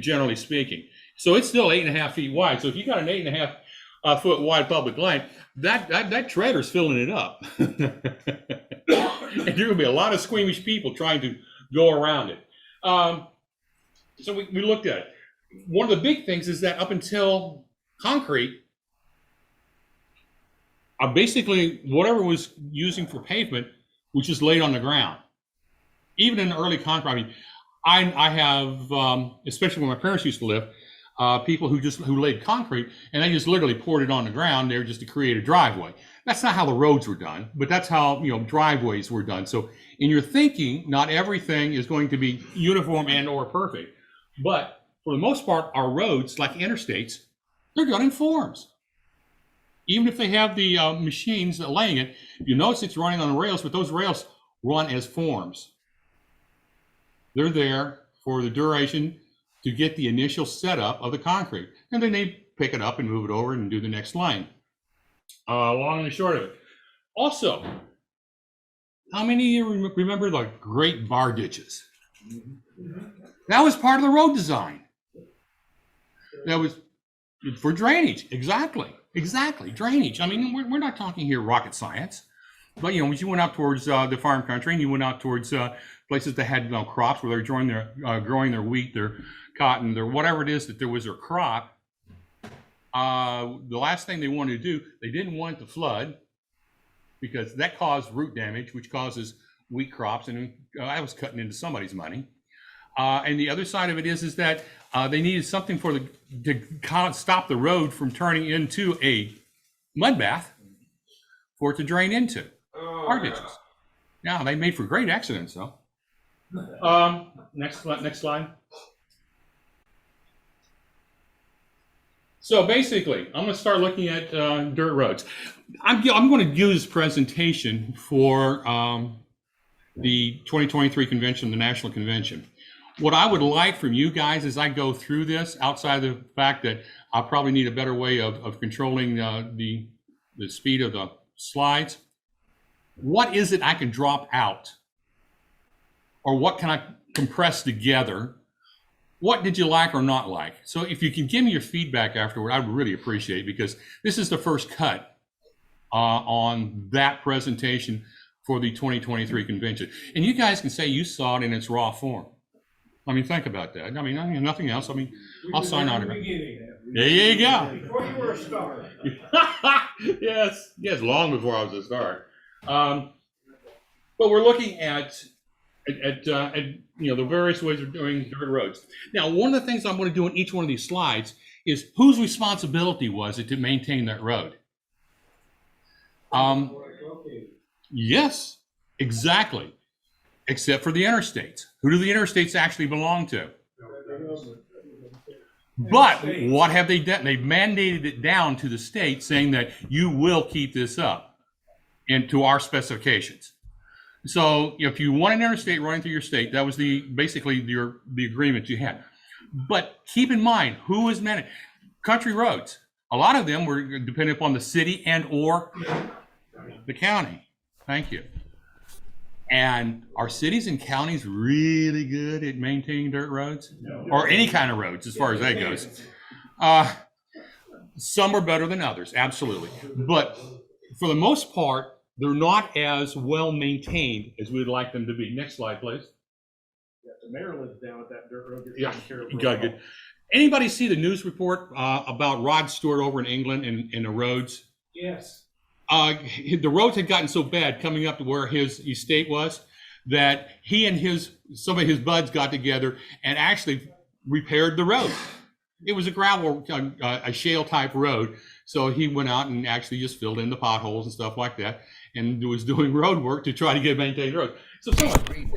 generally speaking. So it's still 8.5 feet wide. So if you got an 8.5 foot wide public lane, that trailer's filling it up. And there are going to be a lot of squeamish people trying to go around it. So we looked at it. One of the big things is that up until concrete, basically whatever was using for pavement was just laid on the ground. even in the early concrete, I mean, I have, especially where my parents used to live, people who laid concrete and they just literally poured it on the ground there just to create a driveway. That's not how the roads were done, but that's how, driveways were done. So in your thinking, not everything is going to be uniform and or perfect. But for the most part, our roads, like interstates, they're done in forms. Even if they have the machines laying it, you notice it's running on the rails, but those rails run as forms. They're there for the duration to get the initial setup of the concrete. And then they pick it up and move it over and do the next line. Long and the short of it. Also, how many of you remember the great bar ditches? That was part of the road design. That was for drainage. Exactly, drainage. I mean, we're not talking here rocket science. But, as you went out towards the farm country and you went out towards places that had crops where they're growing their wheat, their cotton, their whatever it is that there was their crop, the last thing they wanted to do, they didn't want it to flood because that caused root damage, which causes wheat crops, and I was cutting into somebody's money. And the other side of it is that they needed something to stop the road from turning into a mud bath for it to drain into. Bar ditches. Yeah, they made for great accidents, though. Next slide. So basically, I'm going to start looking at dirt roads. I'm going to do this presentation for the 2023 convention, the national convention. What I would like from you guys as I go through this, outside of the fact that I'll probably need a better way of controlling the speed of the slides, what is it I can drop out? Or what can I compress together? What did you like or not like? So if you can give me your feedback afterward, I would really appreciate it, because this is the first cut on that presentation for the 2023 convention. And you guys can say you saw it in its raw form. I mean, think about that. I mean, nothing else. I mean, I'll sign on to it. There you go. Before you were a star. Yes, long before I was a star. But we're looking at the various ways of doing dirt roads. Now, one of the things I'm going to do on each one of these slides is whose responsibility was it to maintain that road? Yes, exactly. Except for the interstates. Who do the interstates actually belong to? But what have they done? They've mandated it down to the state, saying that you will keep this up and to our specifications. So if you want an interstate running through your state, that was basically the agreement you had. But keep in mind, who is managed? Country roads. A lot of them were dependent upon the city and or the county. Thank you. And are cities and counties really good at maintaining dirt roads? Or any kind of roads, as far as that goes? Some are better than others, absolutely. But for the most part, they're not as well maintained as we would like them to be. Next slide, please. Yeah, the mayor lives down at that dirt road. Yeah, good. Anybody see the news report about Rod Stewart over in England and the roads? Yes. The roads had gotten so bad coming up to where his estate was that he and some of his buds got together and actually repaired the road. It was a gravel, a shale type road. So he went out and actually just filled in the potholes and stuff like that, and was doing road work to try to get maintained roads. So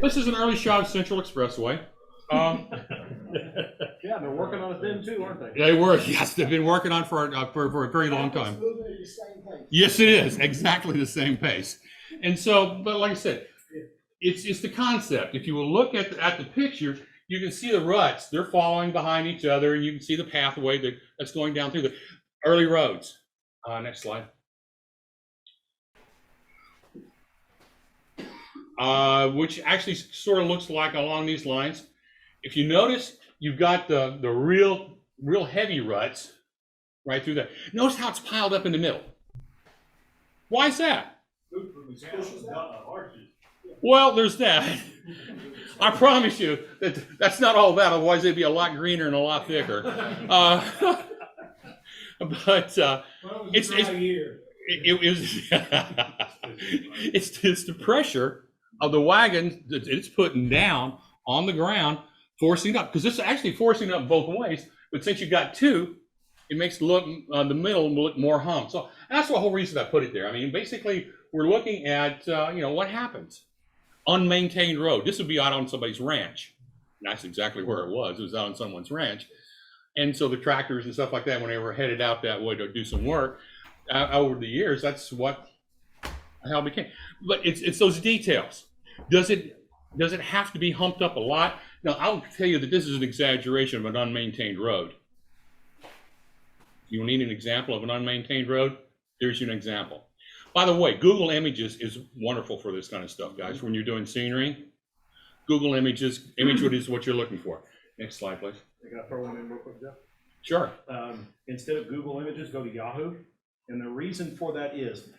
this is an early shot of Central Expressway. Yeah, they're working on it then too, aren't they? They were, yes, they've been working on for a very long time. Yes, it is exactly the same pace. And so, but like I said, it's the concept. If you will look at the picture, you can see the ruts. They're following behind each other, and you can see the pathway that's going down through the early roads. Next slide. Which actually sort of looks like along these lines. If you notice, you've got the real heavy ruts right through there. Notice how it's piled up in the middle. Why is that? Well, there's that. I promise you that's not all that. Otherwise, they'd be a lot greener and a lot thicker. But it's the pressure of the wagon that it's putting down on the ground, forcing up, because it's actually forcing up both ways. But since you've got two, it makes the middle look more humped. So that's the whole reason I put it there. I mean, basically, we're looking at what happens. Unmaintained road. This would be out on somebody's ranch. And that's exactly where it was. It was out on someone's ranch. And so the tractors and stuff like that, when they were headed out that way to do some work, over the years, that's what how it became. But it's those details. Does it have to be humped up a lot? Now, I'll tell you that this is an exaggeration of an unmaintained road. You need an example of an unmaintained road? Here's an example. By the way, Google Images is wonderful for this kind of stuff, guys. When you're doing scenery, Google Images, image what is what you're looking for. Next slide, please. Can I throw one in real quick, Jeff? Sure. Instead of Google Images, go to Yahoo. And the reason for that is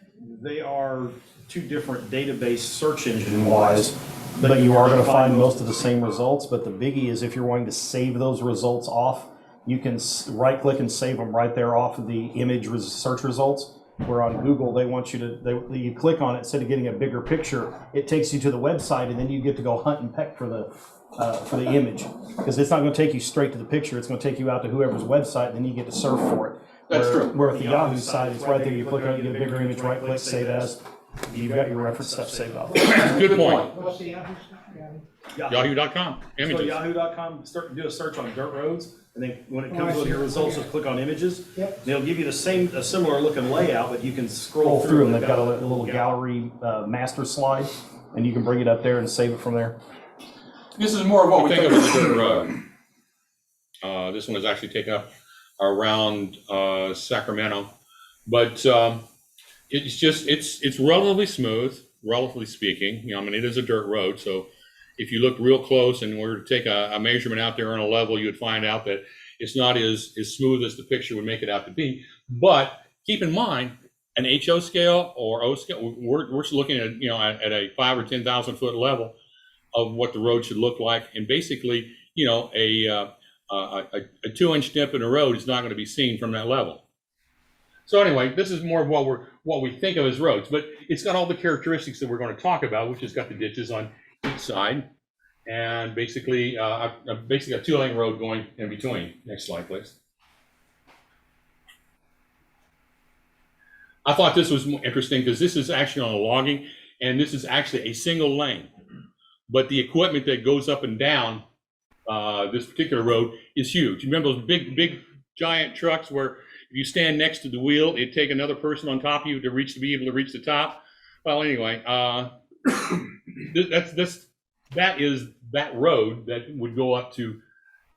they are two different database search engine wise, but you are going to find most of the same results. But the biggie is if you're wanting to save those results off, you can right click and save them right there off of the image search results. Where on Google, they want you to, you click on it, instead of getting a bigger picture, it takes you to the website, and then you get to go hunt and peck for the image. Because it's not going to take you straight to the picture, it's going to take you out to whoever's website, and then you get to surf for it. That's true. Where with the Yahoo site, it's right there, you click on it, you get a bigger image, right click, save as, you've got your reference stuff saved off. Good point. What's the Yahoo stuff? Yahoo.com. Images. So Yahoo.com, do a search on dirt roads, and then when it comes to your results, just click on images. Yep. They'll give you a similar looking layout, but you can scroll through them. They've got a little gallery master slide, and you can bring it up there and save it from there. This is more of what we think of as a dirt road. This one is actually taken up around Sacramento, but it's relatively smooth, relatively speaking. You know, I mean, it is a dirt road, so if you look real close and were to take a measurement out there on a level, you'd find out that it's not as smooth as the picture would make it out to be. But keep in mind, an HO scale or O scale, we're looking at at a 5,000 or 10,000 foot level of what the road should look like, and basically, a 2-inch dip in a road is not going to be seen from that level. So anyway, this is more of what we think of as roads, but it's got all the characteristics that we're going to talk about, which has got the ditches on each side, and basically a 2-lane road going in between. Next slide, please. I thought this was interesting because this is actually on a logging, and this is actually a single lane, but the equipment that goes up and down this particular road is huge. You remember those big giant trucks where if you stand next to the wheel, it'd take another person on top of you to be able to reach the top? Well, anyway, that is that road that would go up to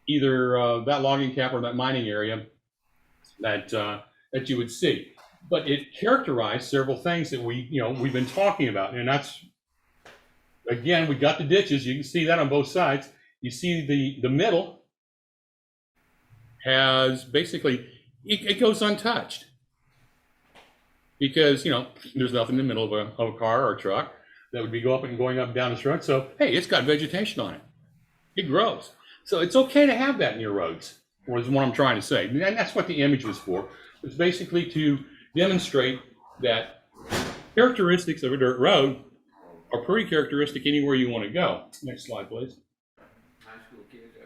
either that logging cap or that mining area that you would see. But it characterized several things that we've been talking about, and that's, again, we got the ditches. You can see that on both sides. You see the middle has basically it goes untouched because there's nothing in the middle of a car or a truck that would be going up and down this road. So hey, it's got vegetation on it. It grows. So it's okay to have that in your roads, is what I'm trying to say. And that's what the image was for. It's basically to demonstrate that characteristics of a dirt road are pretty characteristic anywhere you want to go. Next slide, please. High school kids, they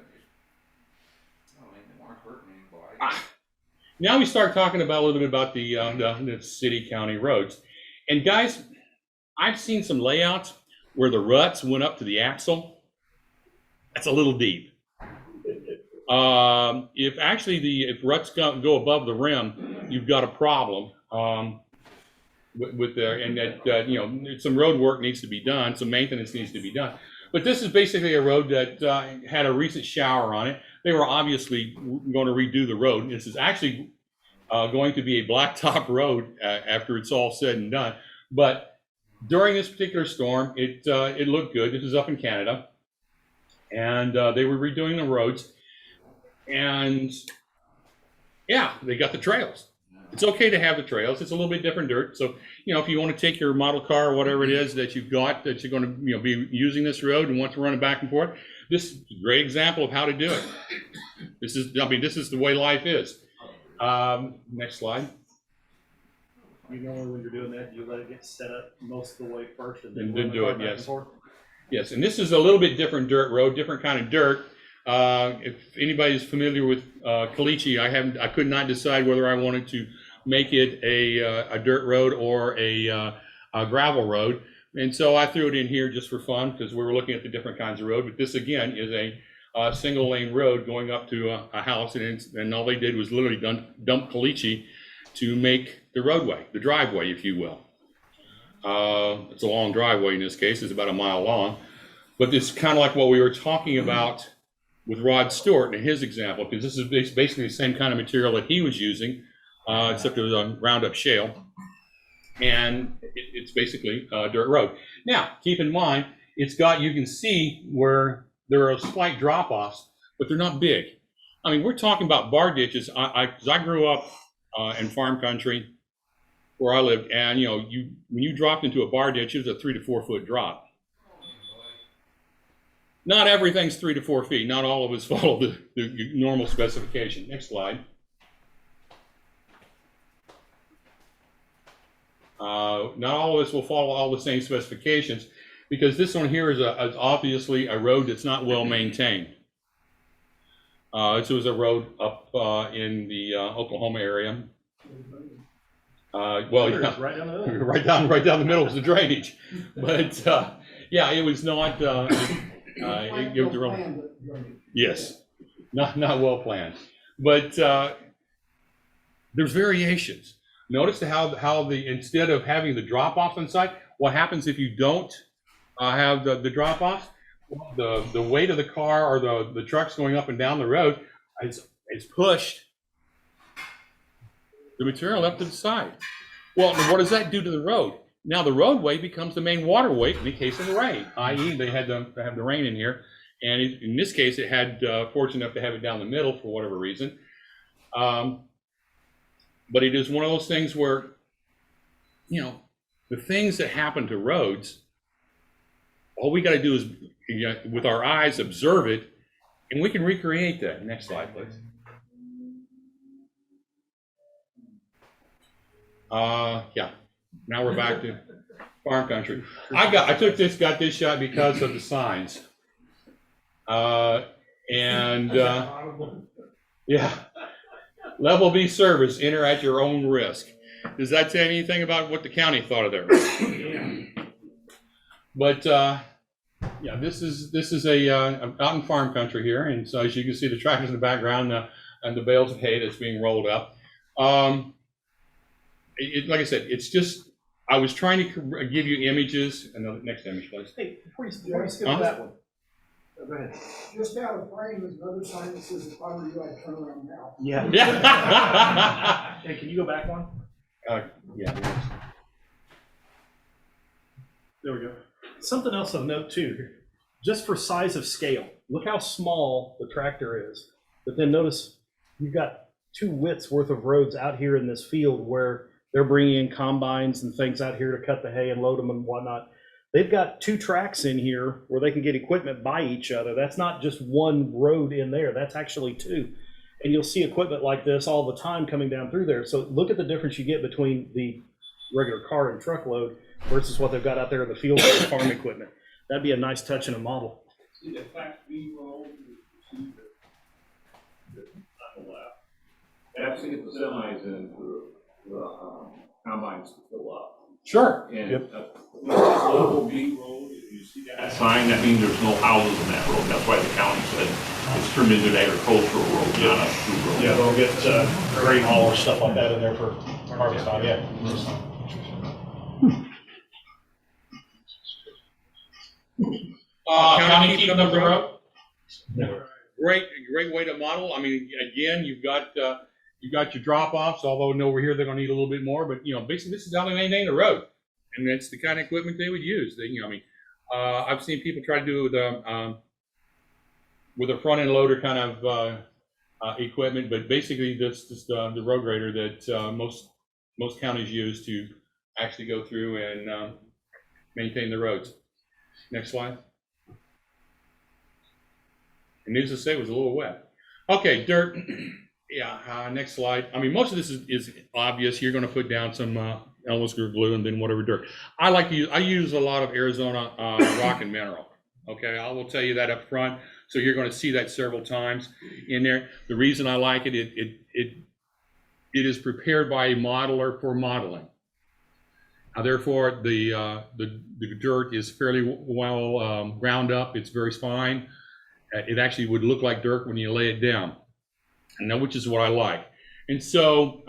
weren't hurting anybody. Now we start talking about a little bit about the city county roads. And guys, I've seen some layouts where the ruts went up to the axle. That's a little deep. If ruts go above the rim, you've got a problem some road work needs to be done, some maintenance needs to be done. But this is basically a road that had a recent shower on it. They were obviously going to redo the road. This is actually going to be a blacktop road after it's all said and done. But during this particular storm, it looked good. This is up in Canada, and they were redoing the roads. And yeah, they got the trails. It's okay to have the trails. It's a little bit different dirt. So, if you want to take your model car or whatever it is that you've got that you're going to be using this road and want to run it back and forth, this is a great example of how to do it. This is the way life is. Next slide. When you're doing that, you let it get set up most of the way first, and then run do the it, car back yes. and forth? Yes, and this is a little bit different dirt road, different kind of dirt. If anybody's familiar with caliche, I could not decide whether I wanted to make it a dirt road or a gravel road. And so I threw it in here just for fun because we were looking at the different kinds of road. But this again is a single lane road going up to a house, and all they did was literally dump caliche to make the roadway, the driveway, if you will. It's a long driveway in this case, it's about a mile long. But it's kind of like what we were talking about with Rod Stewart in his example, because this is basically the same kind of material that he was using, except it was on Roundup shale. And it's basically a dirt road. Now, keep in mind, it's got, you can see where there are slight drop-offs, but they're not big. I mean, we're talking about bar ditches. 'Cause I grew up in farm country where I lived, and you know, when you dropped into a bar ditch, it was a 3 to 4 foot drop. Not everything's 3 to 4 feet. Not all of us follow the normal specification. Next slide. Not all of us will follow all the same specifications because this one here is obviously a road that's not well maintained. This was a road up in the Oklahoma area. Well, yeah, Right down the middle. right down the middle was the drainage, but yeah, it was not. It gives the wrong. Yes, not well planned, but there's variations. Notice how the instead of having the drop off inside, what happens if you don't have the drop off? The weight of the car or the trucks going up and down the road is pushed the material up to the side. Well, what does that do to the road? Now the roadway becomes the main waterway in the case of the rain, i.e. they had to have the rain in here. And in this case, it had fortunate enough to have it down the middle for whatever reason. But it is one of those things where, you know, the things that happen to roads, all we got to do is, you know, with our eyes, observe it, and we can recreate that. Next slide, please. Yeah. Now we're back to farm country. I got this shot because of the signs. Yeah. Level B service, enter at your own risk. Does that say anything about what the county thought of their risk? But yeah, this is a out in farm country here, and so as you can see, the tractors in the background and the bales of hay that's being rolled up. Like I said, it's just I was trying to give you images. And the next image, please. Hey, before you skip that one. Go ahead. Just out of frame is another sign that says, if I were you, I'd turn around now. Yeah. Hey, can you go back one? Yeah. There we go. Something else of note too, just for size of scale, look how small the tractor is. But then notice you've got 2 widths worth of roads out here in this field where they're bringing in combines and things out here to cut the hay and load them and whatnot. They've got 2 tracks in here where they can get equipment by each other. That's not just one road in there. That's actually 2. And you'll see equipment like this all the time coming down through there. So look at the difference you get between the regular car and truckload versus what they've got out there in the field for the farm equipment. That'd be a nice touch in a model. See the Class B road, you see the on the left. They have to get the semis in for the combines to fill up. Sure. And level B road, if you see that sign, that means there's no houses in that road. That's why the county said it's turned into an agricultural road, not a true road. Yeah, they'll get grain haul or stuff like that in there for harvest time, yeah. County keeping up the road. Great way to model. I mean, again, you've got your drop-offs, although over here they're going to need a little bit more. But you know, basically, this is how they maintain the road, and that's the kind of equipment they would use. I've seen people try to do it with a front-end loader kind of equipment, but basically, that's just the road grader that most counties use to actually go through and maintain the roads. Next slide. And needless to say, it was a little wet. Okay, dirt. Yeah, next slide. I mean, most of this is obvious. You're going to put down some Elmer's glue and then whatever dirt. I use a lot of Arizona rock and mineral. Okay, I will tell you that up front. So you're going to see that several times in there. The reason I like it, it is prepared by a modeler for modeling. Therefore, the dirt is fairly well ground up. It's very fine. It actually would look like dirt when you lay it down, and which is what I like. And so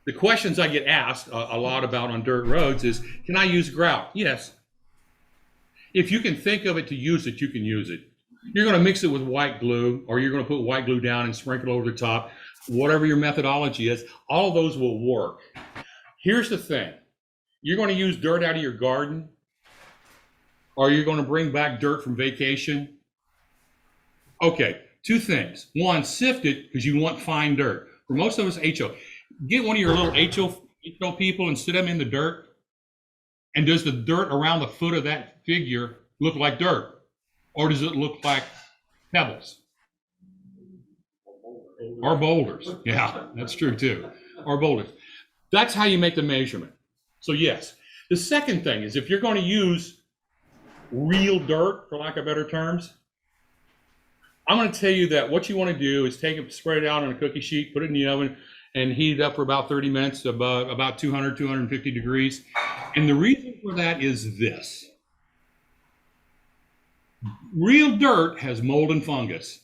the questions I get asked a lot about on dirt roads is, can I use grout? Yes. If you can think of it to use it, you can use it. You're going to mix it with white glue, or you're going to put white glue down and sprinkle over the top. Whatever your methodology is, all of those will work. Here's the thing. You're going to use dirt out of your garden, or you're going to bring back dirt from vacation. Okay, two things. One, sift it because you want fine dirt. For most of us, HO. Get one of your little HO people and sit them in the dirt. And does the dirt around the foot of that figure look like dirt? Or does it look like pebbles? Or boulders. Yeah, that's true too. Or boulders. That's how you make the measurement. So yes. The second thing is, if you're going to use real dirt, for lack of better terms, I'm going to tell you that what you want to do is take it, spread it out on a cookie sheet, put it in the oven, and heat it up for about 30 minutes, about 200, 250 degrees. And the reason for that is this. Real dirt has mold and fungus.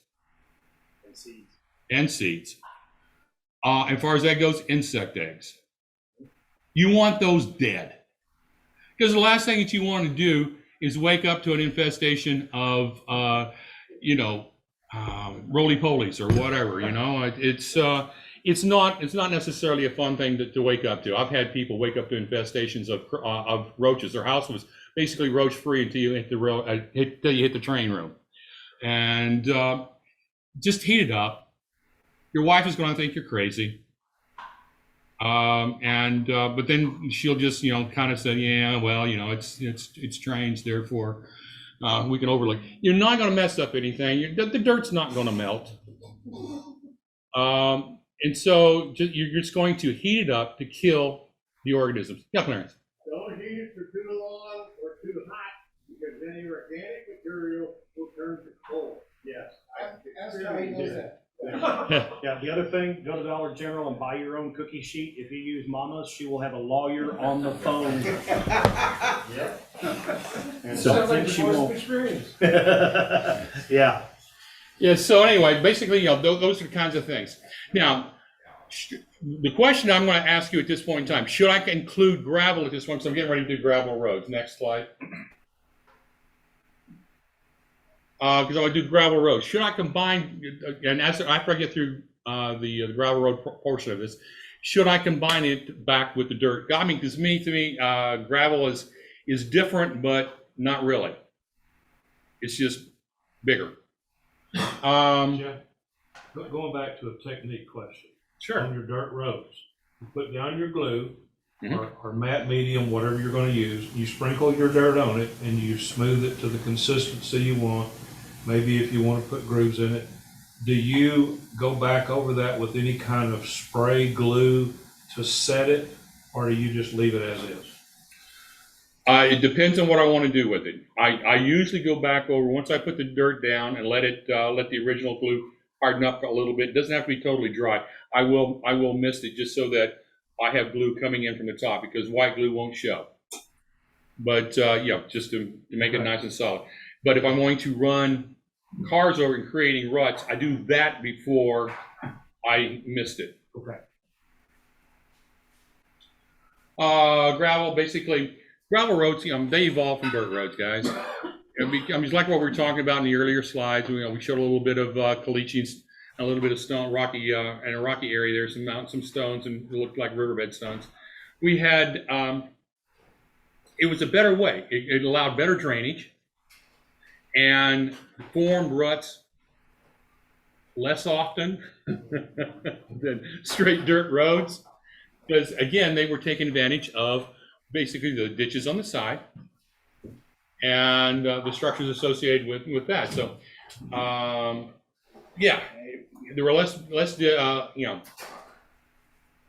And seeds. As far as that goes, insect eggs. You want those dead. Because the last thing that you want to do is wake up to an infestation of, roly-polies or whatever, It's not necessarily a fun thing to wake up to. I've had people wake up to infestations of roaches. Their house was basically roach free until you hit the train room, and just heat it up. Your wife is going to think you're crazy, but then she'll just kind of say, yeah, well, it's trains, therefore we can overlook. You're not going to mess up anything. The dirt's not going to melt. And so you're just going to heat it up to kill the organisms. Yeah, Clarence. Don't heat it for too long or too hot, because then the organic material will turn to coal. Yes. Ask how he knows that. Yeah, the other thing, go to Dollar General and buy your own cookie sheet. If you use Mama's, she will have a lawyer on the phone. Yep. And Sounds like she the won't. experience. Yeah. Yeah, so anyway, basically, those are the kinds of things. Now, the question I'm going to ask you at this point in time, should I include gravel at this point? So I'm getting ready to do gravel roads. Next slide. Because I want to do gravel roads. Should I combine, and after I get through the gravel road portion of this, should I combine it back with the dirt? I mean, because to me, gravel is different, but not really. It's just bigger. Jeff, going back to a technique question. Sure. On your dirt roads, you put down your glue or matte medium, whatever you're going to use. You sprinkle your dirt on it and you smooth it to the consistency you want. Maybe if you want to put grooves in it. Do you go back over that with any kind of spray glue to set it, or do you just leave it as is? It depends on what I want to do with it. I usually go back over once I put the dirt down and let the original glue harden up a little bit. It doesn't have to be totally dry. I will mist it just so that I have glue coming in from the top, because white glue won't show. But just to make it nice and solid. But if I'm going to run cars over and creating ruts, I do that before I mist it. Okay. Gravel, basically, gravel roads, they evolve from dirt roads, guys. It's like what we were talking about in the earlier slides. We showed a little bit of caliche, a little bit of stone, rocky, and a rocky area there, some stones, and it looked like riverbed stones. We had, it was a better way. It allowed better drainage and formed ruts less often than straight dirt roads, because again, they were taking advantage of basically the ditches on the side and the structures associated with that. So, there were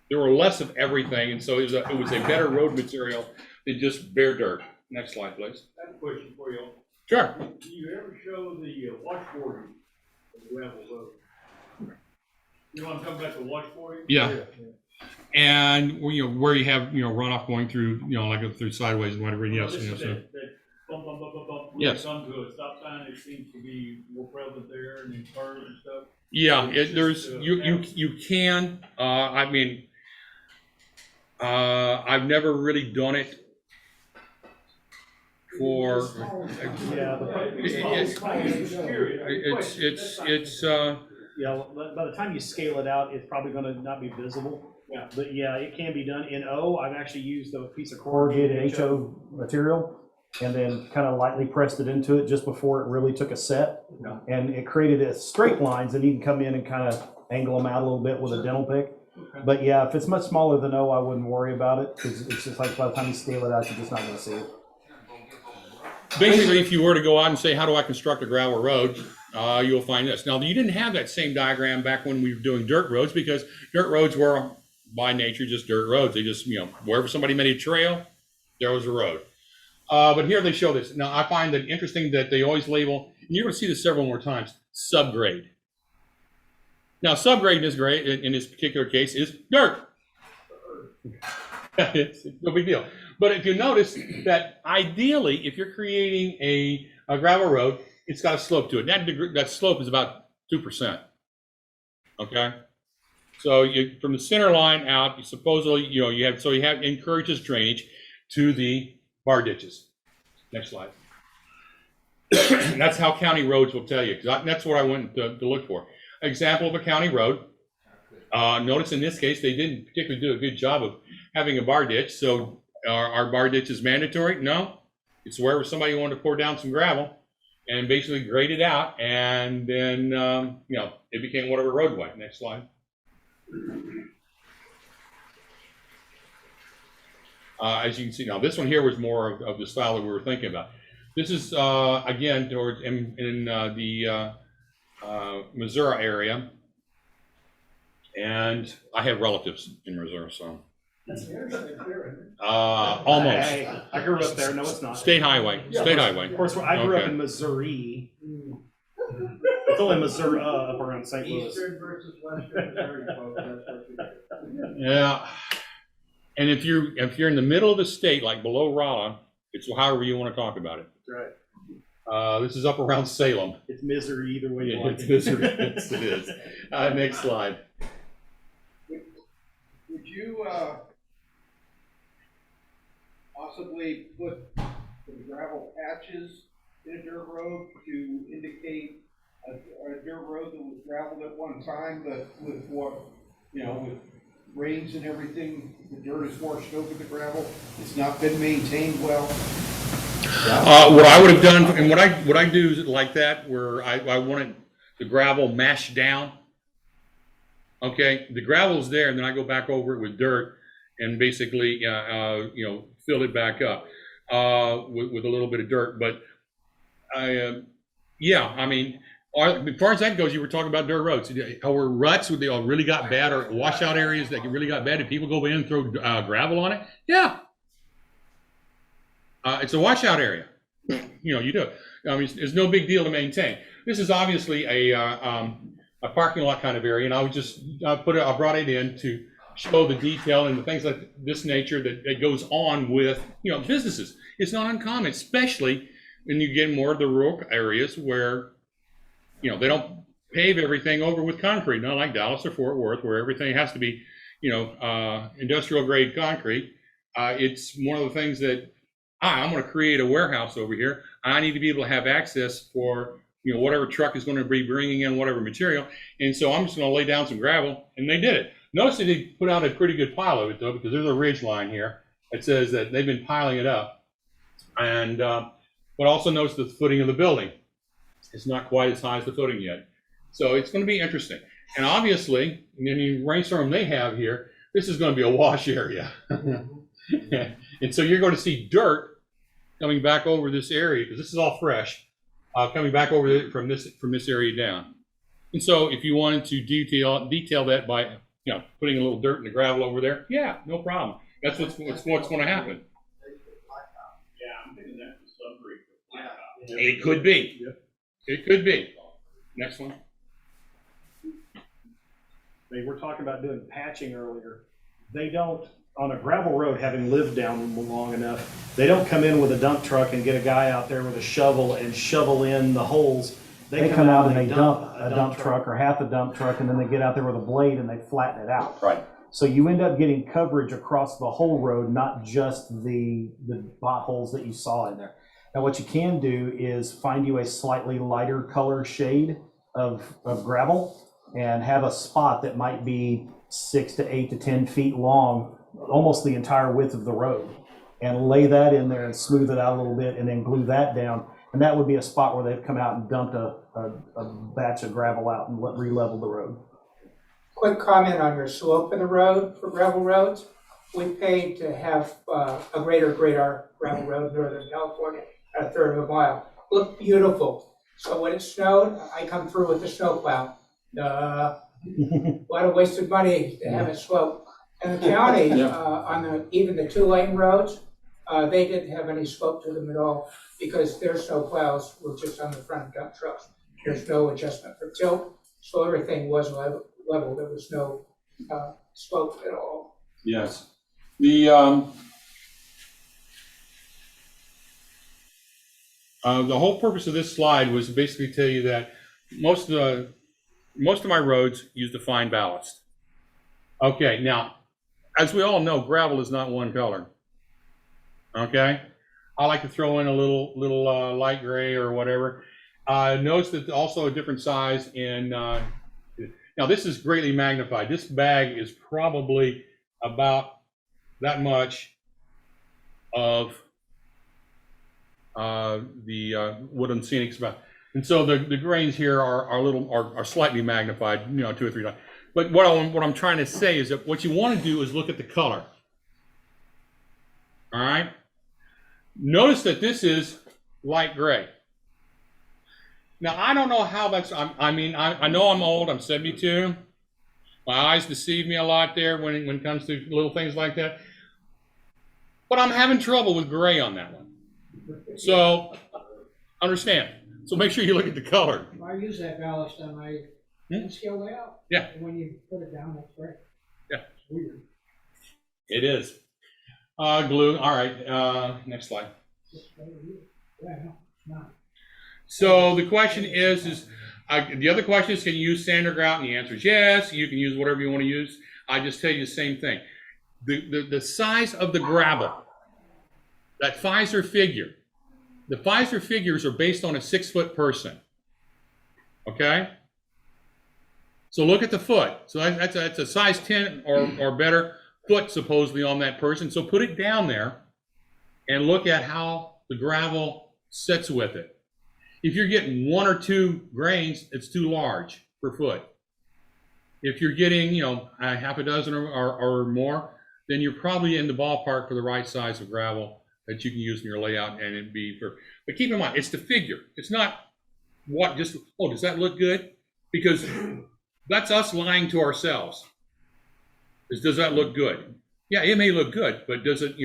there were less of everything, and so it was a better road material than just bare dirt. Next slide, please. question for you. Sure. Do you ever show the washboarding of the gravel road? You know what I'm talking about, the washboarding? Yeah. And where you have runoff going through like through sideways and whatever. Yes. Well, So. that bump, bump, bump, bump, bump. When Yes. you come to a stop sign, it seems to be more prevalent there and in curves and stuff. Yeah, So it's there's just, you can. I mean, I've never really done it for. It's. Yeah, by the time you scale it out, it's probably gonna not be visible. Yeah. But yeah, it can be done. In O, I've actually used a piece of corrugated HO material and then kind of lightly pressed it into it just before it really took a set. Yeah. And it created a straight lines, and you can come in and kind of angle them out a little bit with a dental pick. Okay. But yeah, if it's much smaller than O, I wouldn't worry about it, because it's just like by the time you scale it out, you're just not gonna see it. Basically, if you were to go out and say, how do I construct a gravel road? You'll find this. Now, you didn't have that same diagram back when we were doing dirt roads, because dirt roads were by nature just dirt roads. They just, wherever somebody made a trail, there was a road. But here they show this. Now, I find that interesting that they always label, and you're going to see this several more times, subgrade. Now, subgrade in this grade, in this particular case, is dirt. It's no big deal. But if you notice that ideally, if you're creating a gravel road, it's got a slope to it. That slope is about 2%. Okay, so from the center line out, you supposedly you have encourages drainage to the bar ditches. Next slide. That's how county roads will tell you. That's what I went to look for. Example of a county road. Notice in this case they didn't particularly do a good job of having a bar ditch. So our bar ditch is mandatory? No, it's wherever somebody wanted to pour down some gravel and basically grade it out, and then it became whatever roadway. Next slide. As you can see now, this one here was more of the style that we were thinking about. This is again towards in the Missouri area, and I have relatives in Missouri, so. Almost. Hey, I grew up there. No, it's not. State highway. State highway. Of course, I grew up in Missouri. It's only Missouri up around St. Louis. Eastern versus Western Missouri, folks. Yeah, and if you're in the middle of the state, like below Rolla, it's however you want to talk about it. That's right. This is up around Salem. It's misery either way. It's misery. Yes, it is. Next slide. Would you possibly put some gravel patches in a dirt road to indicate a dirt road that was gravelled at one time, but with with rains and everything, the dirt is washed over the gravel, it's not been maintained well? What I would have done, and what I do is like that, where I wanted the gravel mashed down. Okay, the gravel's there, and then I go back over it with dirt and basically fill it back up with a little bit of dirt. But I mean, as far as that goes, you were talking about dirt roads. Or ruts, they all really got bad, or washout areas that really got bad. Did people go in and throw gravel on it? Yeah. It's a washout area. You do it. I mean, it's no big deal to maintain. This is obviously a parking lot kind of area, and I brought it in to show the detail and the things like this nature that goes on with businesses. It's not uncommon, especially when you get more of the rural areas where they don't pave everything over with concrete, not like Dallas or Fort Worth, where everything has to be industrial grade concrete. It's one of the things that I'm going to create a warehouse over here. I need to be able to have access for whatever truck is going to be bringing in whatever material, and so I'm just going to lay down some gravel, and they did it. Notice that they put out a pretty good pile of it though, because there's a ridge line here that says that they've been piling it up, and but also notice the footing of the building. It's not quite as high as the footing yet, so it's going to be interesting. And obviously, in the rainstorm they have here, this is going to be a wash area. And so you're going to see dirt coming back over this area, because this is all fresh, coming back over from this area down. And so if you wanted to detail that by putting a little dirt and the gravel over there, yeah, no problem. That's what's going to happen. Yeah, I'm thinking that's the subgrade. It could be. It could be. Next one. They were talking about doing patching earlier. They don't, on a gravel road, having lived down long enough, they don't come in with a dump truck and get a guy out there with a shovel and shovel in the holes. They come out and they dump a dump truck or half a dump truck, and then they get out there with a blade and they flatten it out. Right. So you end up getting coverage across the whole road, not just the potholes that you saw in there. Now what you can do is find you a slightly lighter color shade of gravel and have a spot that might be 6 to 8 to 10 feet long, almost the entire width of the road, and lay that in there and smooth it out a little bit and then glue that down. And that would be a spot where they've come out and dumped a batch of gravel out and re-leveled the road. Quick comment on your slope of the road for gravel roads. We paid to have a greater grader gravel road in Northern California at a third of a mile. Looked beautiful. So when it snowed, I come through with the snowplow. What a wasted money to have it slope. And the county, on even the 2-lane roads, they didn't have any slope to them at all because their snowplows were just on the front of dump trucks. There's no adjustment for tilt, so everything was level. There was no slope at all. Yes. The whole purpose of this slide was to basically tell you that most of my roads use the fine ballast. Okay, now, as we all know, gravel is not one color. Okay, I like to throw in a little light gray or whatever. Notice that also a different size in. Now this is greatly magnified. This bag is probably about that much of the Woodland Scenics about. And so the grains here are slightly magnified, 2 or 3 times. But what I'm trying to say is that what you want to do is look at the color. All right. Notice that this is light gray. Now I don't know how that's. I know I'm old. I'm 72. My eyes deceive me a lot there when it comes to little things like that. But I'm having trouble with gray on that one. So understand. So make sure you look at the color. I use that ballast on my scale layout. Yeah. And when you put it down, it's great. Yeah. It's weird. It is. Glue. All right. Next slide. Yeah, no, it's not. So the question is the other question is, can you use sand or grout? And the answer is yes. You can use whatever you want to use. I just tell you the same thing. The size of the gravel, that Pfizer figure, the Pfizer figures are based on a 6-foot person. Okay? So look at the foot. So that's a size 10 or better foot supposedly on that person. So put it down there and look at how the gravel sits with it. If you're getting 1 or 2 grains, it's too large per foot. If you're getting, a half a dozen or more, then you're probably in the ballpark for the right size of gravel that you can use in your layout, and it'd be for. But keep in mind, it's the figure. It's not does that look good? Because that's us lying to ourselves. Does that look good? Yeah, it may look good, but does it,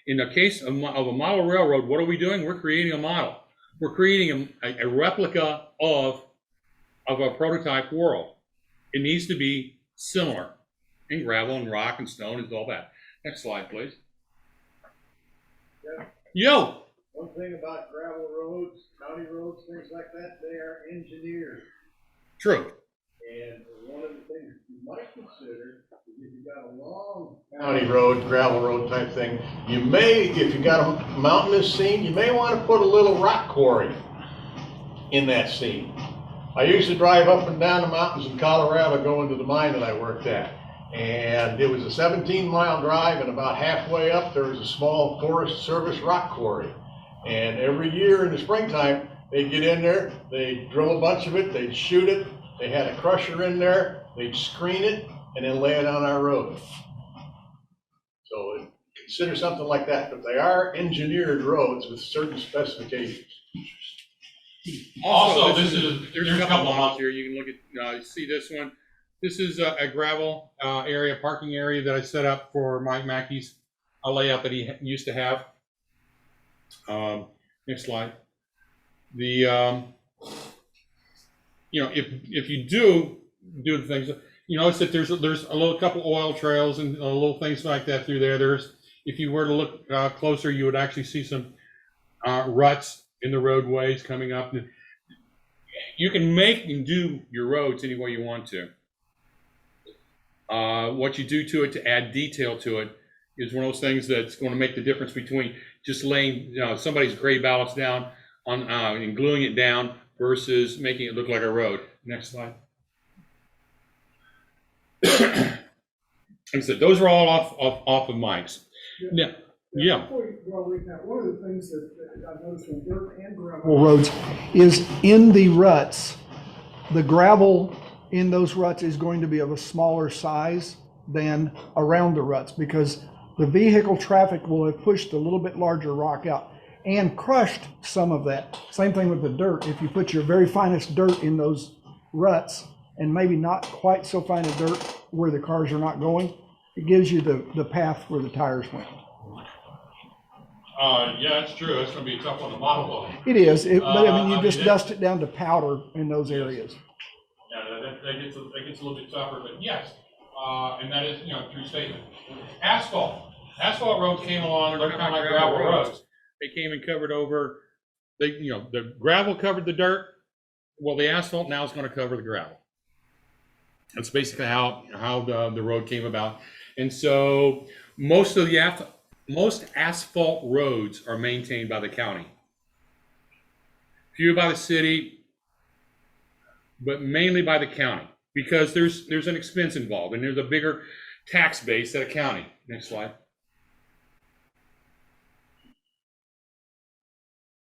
in the case of a model railroad, what are we doing? We're creating a model. We're creating a replica of a prototype world. It needs to be similar in gravel and rock and stone and all that. Next slide, please. Yeah. Yo! One thing about gravel roads, county roads, things like that, they are engineered. True. And one of the things you might consider is if you got a long county road, gravel road type thing, you may, if you got a mountainous scene, you may want to put a little rock quarry in that scene. I used to drive up and down the mountains in Colorado going to the mine that I worked at. And it was a 17-mile drive, and about halfway up there was a small Forest Service rock quarry. And every year in the springtime, they'd get in there, they'd drill a bunch of it, they'd shoot it, they had a crusher in there, they'd screen it, and then lay it on our road. So consider something like that, but they are engineered roads with certain specifications. Also, there's a couple of here. You can look at, see this one. This is a gravel area, parking area that I set up for Mike Mackey's layout that he used to have. Next slide. the if you do the things, you notice that there's a little couple oil trails and little things like that through there. If you were to look closer, you would actually see some ruts in the roadways coming up. You can make and do your roads any way you want to. What you do to it to add detail to it is one of those things that's going to make the difference between just laying somebody's gray ballots down on and gluing it down versus making it look like a road. Next slide. Like I said, those are all off of mics. Yeah. One of the things that I've noticed on dirt and gravel roads is in the ruts, the gravel in those ruts is going to be of a smaller size than around the ruts because the vehicle traffic will have pushed a little bit larger rock out and crushed some of that. Same thing with the dirt. If you put your very finest dirt in those ruts and maybe not quite so fine a dirt where the cars are not going, it gives you the path where the tires went. Yeah, that's true. It's going to be a tough one to model. It is, but I mean, you just dust it down to powder in those areas. Yeah, that gets a little bit tougher, but yes, and that is, true statement. Asphalt roads came along, and they're kind of like gravel roads. They came and covered over, the gravel covered the dirt. Well, the asphalt now is going to cover the gravel. That's basically how the road came about. And so most asphalt roads are maintained by the county. Few by the city, but mainly by the county because there's an expense involved and there's a bigger tax base at a county. Next slide.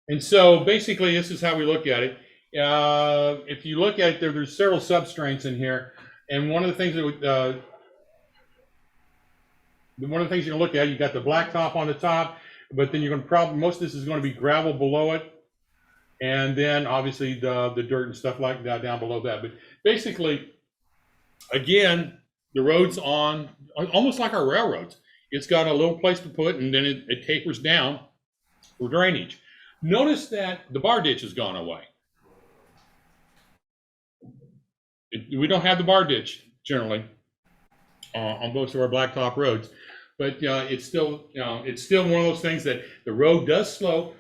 And so basically this is how we look at it. If you look at it, there's several substrates in here, and one of the things that you're gonna look at, you got the blacktop on the top, but then you're gonna most of this is going to be gravel below it. And then obviously the dirt and stuff like that down below that. But basically, again, the road's on almost like our railroads. It's got a little place to put, and then it tapers down for drainage. Notice that the bar ditch has gone away. We don't have the bar ditch generally on most of our blacktop roads, but it's still one of those things that the road does slope.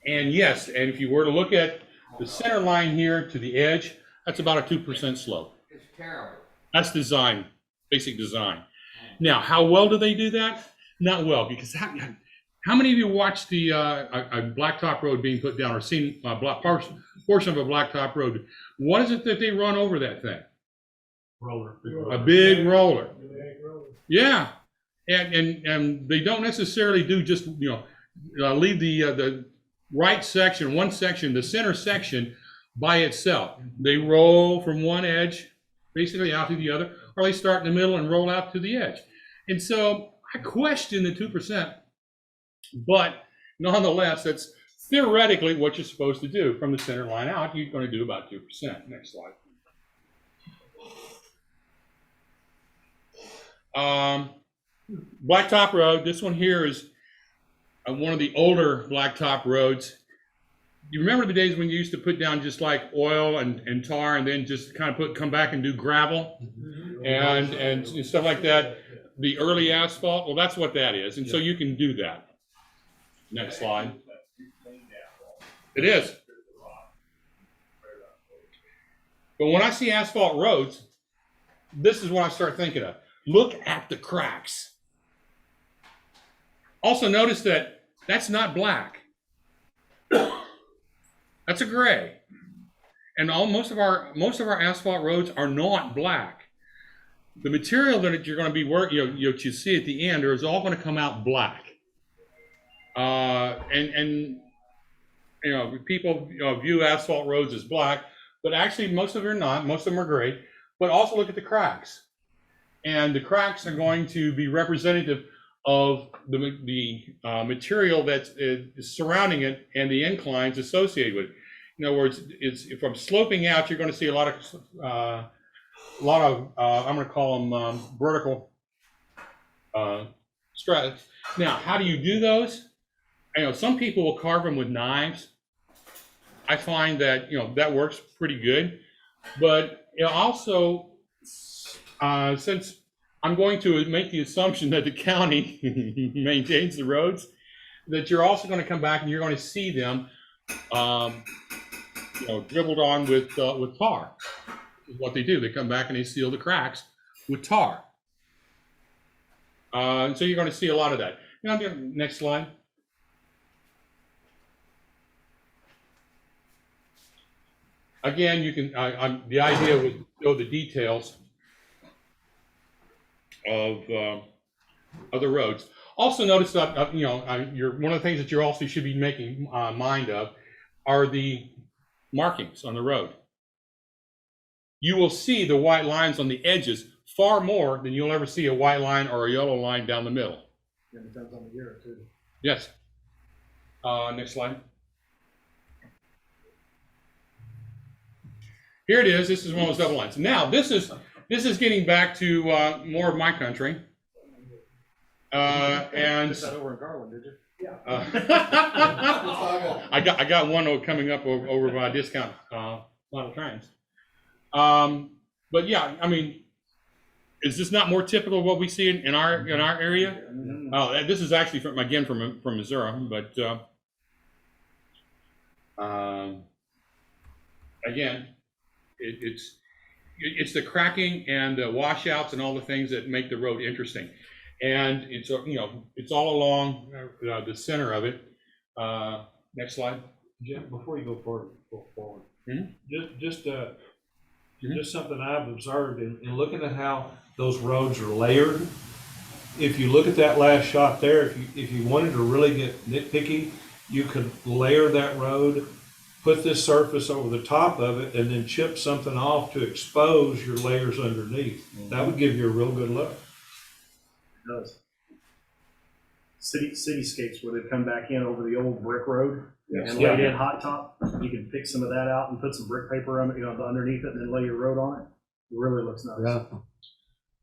And yes, and if you were to look at the center line here to the edge, that's about a 2% slope. It's terrible. That's design, basic design. Now, how well do they do that? Not well, because how many of you watched a blacktop road being put down or seen a portion of a blacktop road? What is it that they run over that thing? Roller. A big roller. Yeah, and they don't necessarily do just leave the right section, one section, the center section by itself. They roll from one edge basically out to the other, or they start in the middle and roll out to the edge. And so I question the 2%, but nonetheless, that's theoretically what you're supposed to do. From the center line out, you're going to do about 2%. Next slide. Blacktop road, this one here is one of the older blacktop roads. You remember the days when you used to put down just like oil and tar and then just kind of come back and do gravel and stuff like that? The early asphalt, well, that's what that is. And so you can do that. Next slide. It is. But when I see asphalt roads, this is what I start thinking of. Look at the cracks. Also notice that that's not black. That's a gray. And most of our asphalt roads are not black. The material that you're going to be working, you see at the end, is all going to come out black. People view asphalt roads as black, but actually most of them are not. Most of them are gray. But also look at the cracks. And the cracks are going to be representative of the material that's surrounding it and the inclines associated with it. In other words, if I'm sloping out, you're going to see a lot of I'm going to call them vertical strata. Now, how do you do those? I know some people will carve them with knives. I find that, that works pretty good. But also, since I'm going to make the assumption that the county maintains the roads, that you're also going to come back and you're going to see them, dribbled on with tar. Is what they do. They come back and they seal the cracks with tar. So you're going to see a lot of that. Next slide. Again, you can. The idea was to show the details of the roads. Also, notice that one of the things that you also should be making mind of are the markings on the road. You will see the white lines on the edges far more than you'll ever see a white line or a yellow line down the middle. It depends on the year too. Yes. Next slide. Here it is. This is one of those double lines. Now, this is getting back to more of my country. And Did that over in Garland, did you? Yeah. I got one coming up over by Discount Model Trains. But yeah, I mean, is this not more typical of what we see in our area? Oh, this is actually from Missouri, but again, it's the cracking and the washouts and all the things that make the road interesting, and it's all along the center of it. Next slide. Jim, before you go forward, Mm-hmm. just something I've observed in looking at how those roads are layered. If you look at that last shot there, if you wanted to really get nitpicky, you could layer that road, put this surface over the top of it, and then chip something off to expose your layers underneath. Mm-hmm. That would give you a real good look. It does. Cityscapes where they come back in over the old brick road and lay it in hot top. You can pick some of that out and put some brick paper on it, underneath it, and then lay your road on it. It really looks nice. Yeah.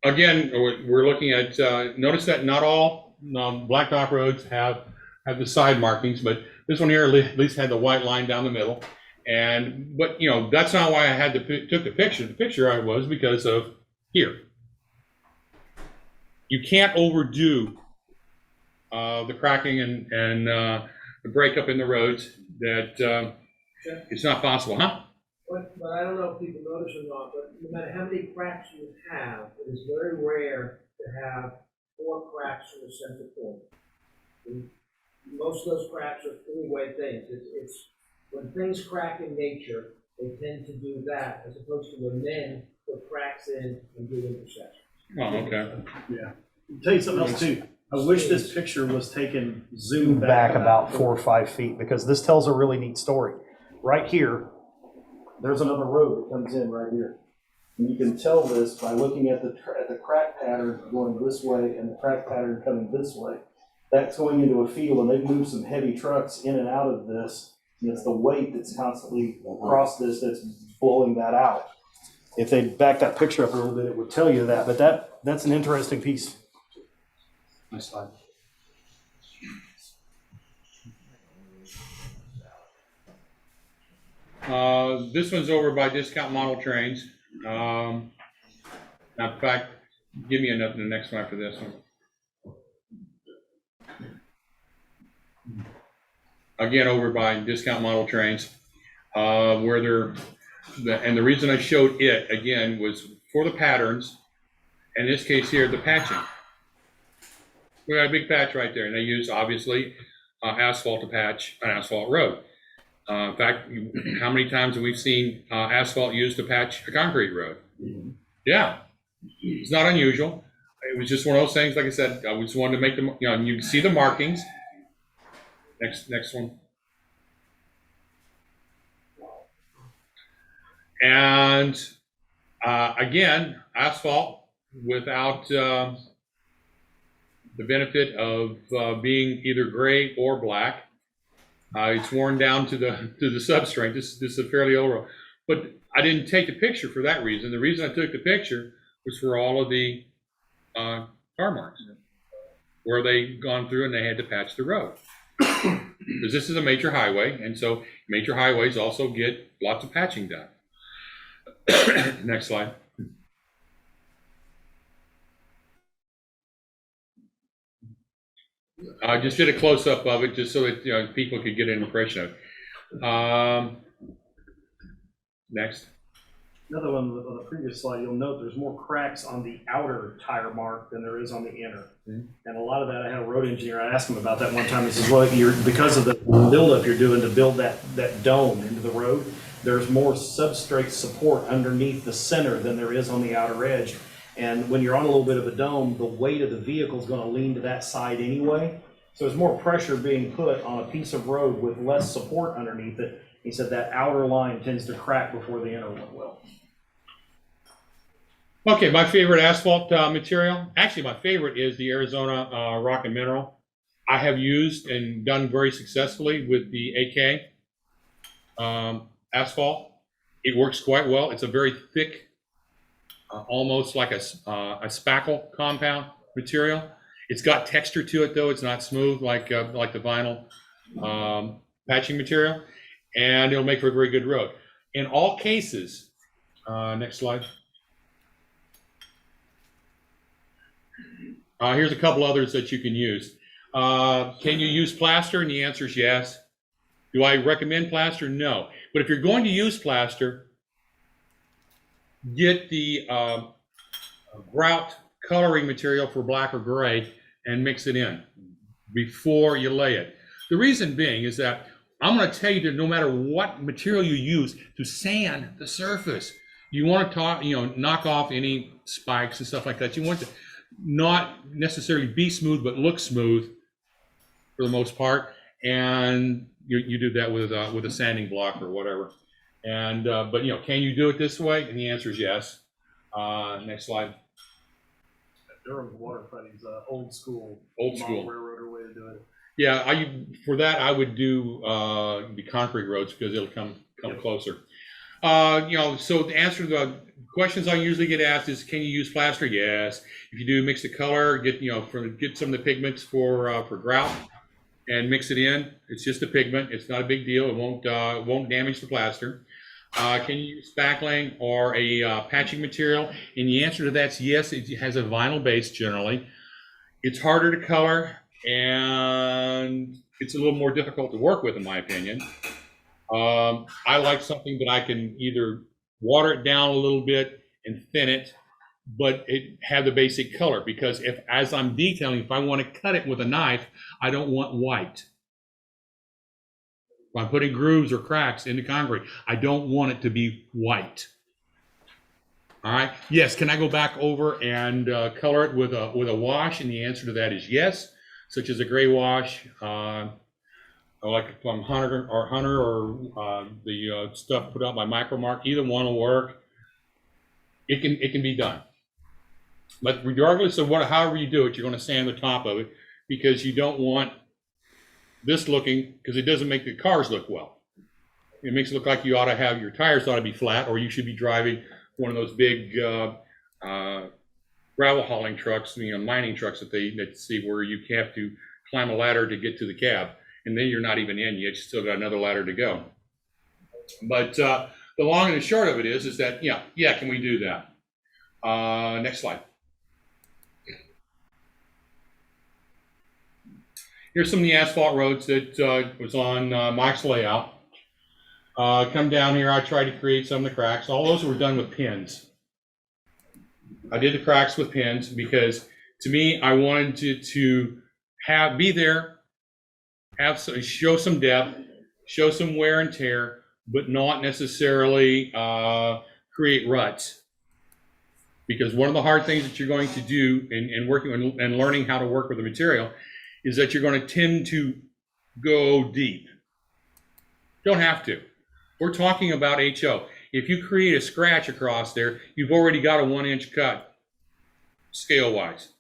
Again, we're looking at, notice that not all blacktop roads have the side markings, but this one here at least had the white line down the middle. But that's not why I took the picture. The picture I was because of here. You can't overdo the cracking and the breakup in the roads. That it's not possible, huh? But I don't know if people notice or not, but no matter how many cracks you have, it is very rare to have 4 cracks from the center point. And most of those cracks are three-way things. It's when things crack in nature, they tend to do that, as opposed to when men put cracks in and do intersections. Oh, okay. Yeah. I'll tell you something else too. I wish this picture was taken zoomed back about 4 or 5 feet, because this tells a really neat story. Right here, there's another road that comes in right here. And you can tell this by looking at the crack pattern going this way and the crack pattern coming this way. That's going into a field, and they've moved some heavy trucks in and out of this. And it's the weight that's constantly across this that's blowing that out. If they back that picture up a little bit, it would tell you that. But that's an interesting piece. Next slide. This one's over by Discount Model Trains. In fact, give me the next one after this one. Again, over by Discount Model Trains, where and the reason I showed it again was for the patterns. In this case here, the patching. We got a big patch right there, and they use obviously asphalt to patch an asphalt road. In fact, how many times have we seen asphalt used to patch a concrete road? Yeah, it's not unusual. It was just one of those things. Like I said, I just wanted to make them. You can see the markings. Next one. And again, asphalt without the benefit of being either gray or black. It's worn down to the substrate. This is a fairly old road, but I didn't take the picture for that reason. The reason I took the picture was for all of the car marks where they gone through and they had to patch the road. because this is a major highway, and so major highways also get lots of patching done. Next slide. I just did a close-up of it just so that people could get an impression of it. Next. Another one on the previous slide, you'll note there's more cracks on the outer tire mark than there is on the inner. And a lot of that, I had a road engineer, I asked him about that one time. He says, well, because of the buildup you're doing to build that dome into the road, there's more substrate support underneath the center than there is on the outer edge. And when you're on a little bit of a dome, the weight of the vehicle is going to lean to that side anyway. So there's more pressure being put on a piece of road with less support underneath it. He said that outer line tends to crack before the inner one will. Okay, my favorite asphalt material, actually my favorite is the Arizona Rock and Mineral. I have used and done very successfully with the AK asphalt. It works quite well. It's a very thick, almost like a spackle compound material. It's got texture to it though. It's not smooth like the vinyl patching material, and it'll make for a very good road. In all cases, next slide. Here's a couple others that you can use. Can you use plaster? And the answer is yes. Do I recommend plaster? No. But if you're going to use plaster, get the grout coloring material for black or gray and mix it in before you lay it. The reason being is that I'm going to tell you that no matter what material you use to sand the surface, you want to knock off any spikes and stuff like that. You want to not necessarily be smooth, but look smooth for the most part. And you do that with a sanding block or whatever. And but can you do it this way? And the answer is yes. Next slide. Durham's waterfighting is old school railroader way to do it. Yeah, for that I would do the concrete roads because it'll come closer. So the answer to the questions I usually get asked is, can you use plaster? Yes. If you do, mix the color, get some of the pigments for grout and mix it in. It's just a pigment. It's not a big deal. It won't damage the plaster. Can you use spackling or a patching material? And the answer to that's yes. It has a vinyl base generally. It's harder to color and it's a little more difficult to work with, in my opinion. I like something that I can either water it down a little bit and thin it, but it have the basic color, because as I'm detailing, if I want to cut it with a knife, I don't want white. If I'm putting grooves or cracks into concrete, I don't want it to be white. All right. Yes. Can I go back over and color it with a wash? And the answer to that is yes, such as a gray wash. Like from Hunter or the stuff put out by Micromark, either one will work. It can be done. But regardless of however you do it, you're going to sand the top of it, because you don't want this looking, because it doesn't make the cars look well. It makes it look like your tires ought to be flat, or you should be driving one of those big gravel hauling trucks, mining trucks that see where you have to climb a ladder to get to the cab. And then you're not even in yet, you still got another ladder to go. But the long and the short of it is that, can we do that? Next slide. Here's some of the asphalt roads that was on Mike's layout. Come down here, I tried to create some of the cracks. All those were done with pins. I did the cracks with pins because, to me, I wanted to be there, show some depth, show some wear and tear, but not necessarily create ruts. Because one of the hard things that you're going to do in working and learning how to work with the material is that you're going to tend to go deep. Don't have to. We're talking about HO. If you create a scratch across there, you've already got a 1-inch cut, scale-wise.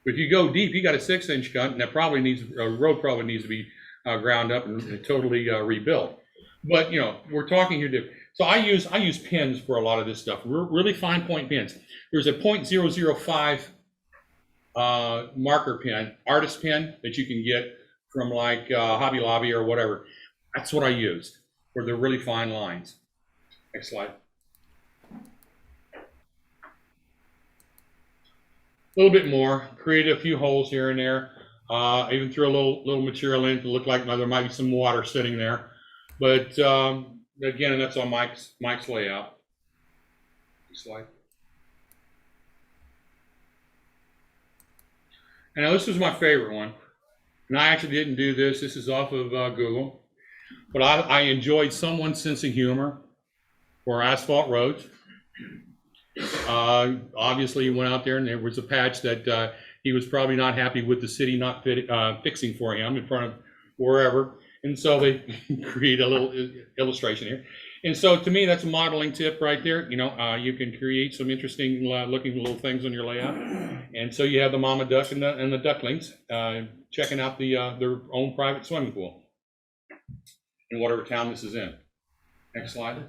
But if you go deep, you got a 6-inch cut, and that road probably needs to be ground up and totally rebuilt. But we're talking here. So I use pins for a lot of this stuff. Really fine point pins. There's a .005 marker pin, artist pin, that you can get from like Hobby Lobby or whatever. That's what I used for the really fine lines. Next slide. A little bit more, created a few holes here and there. Even threw a little material in to look like there might be some water sitting there. But again, that's on Mike's layout. Next slide. And now this was my favorite one. And I actually didn't do this. This is off of Google. But I enjoyed someone's sense of humor for Asphalt Roads. Obviously, he went out there and there was a patch that he was probably not happy with the city not fixing for him in front of wherever. And so they create a little illustration here. And so to me, that's a modeling tip right there. You know, you can create some interesting looking little things on your layout. And so you have the mama duck and the ducklings checking out their own private swimming pool in whatever town this is in. Next slide.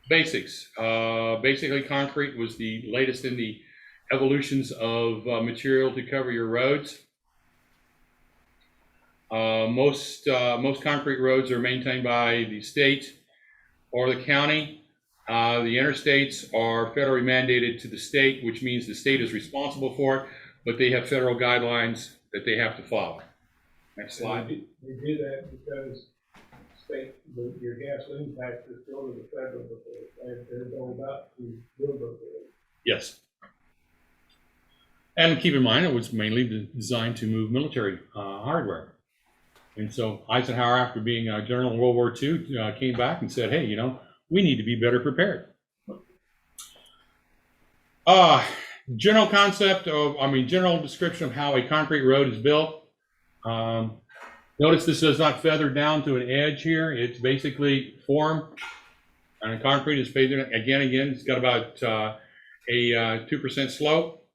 Basics. Basically, concrete was the latest in the evolutions of material to cover your roads. Most concrete roads are maintained by the state or the county. The interstates are federally mandated to the state, which means the state is responsible for it, but they have federal guidelines that they have to follow. Next slide. They do that because your gasoline taxes go to the federal, but they're going about to build those roads. Yes. And keep in mind, it was mainly designed to move military hardware. And so Eisenhower, after being a general in World War II, came back and said, hey, you know, we need to be better prepared. General concept of, general description of how a concrete road is built. Notice this is not feathered down to an edge here. It's basically formed, and concrete is feathered again. It's got about a 2% slope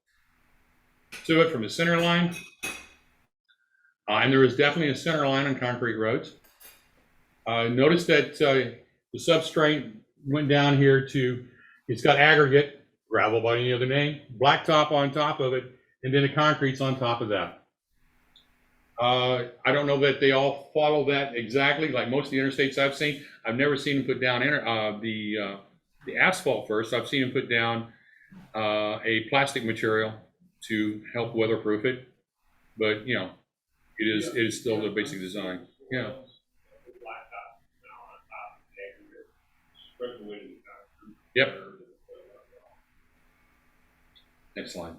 to it from the center line. And there is definitely a center line on concrete roads. Notice that the substrate went down here to, it's got aggregate, gravel by any other name, blacktop on top of it, and then the concrete's on top of that. I don't know that they all follow that exactly, like most of the interstates I've seen. I've never seen them put down the asphalt first. I've seen them put down a plastic material to help weatherproof it. But, you know, it is still the basic design. Yeah. Yep. Next slide.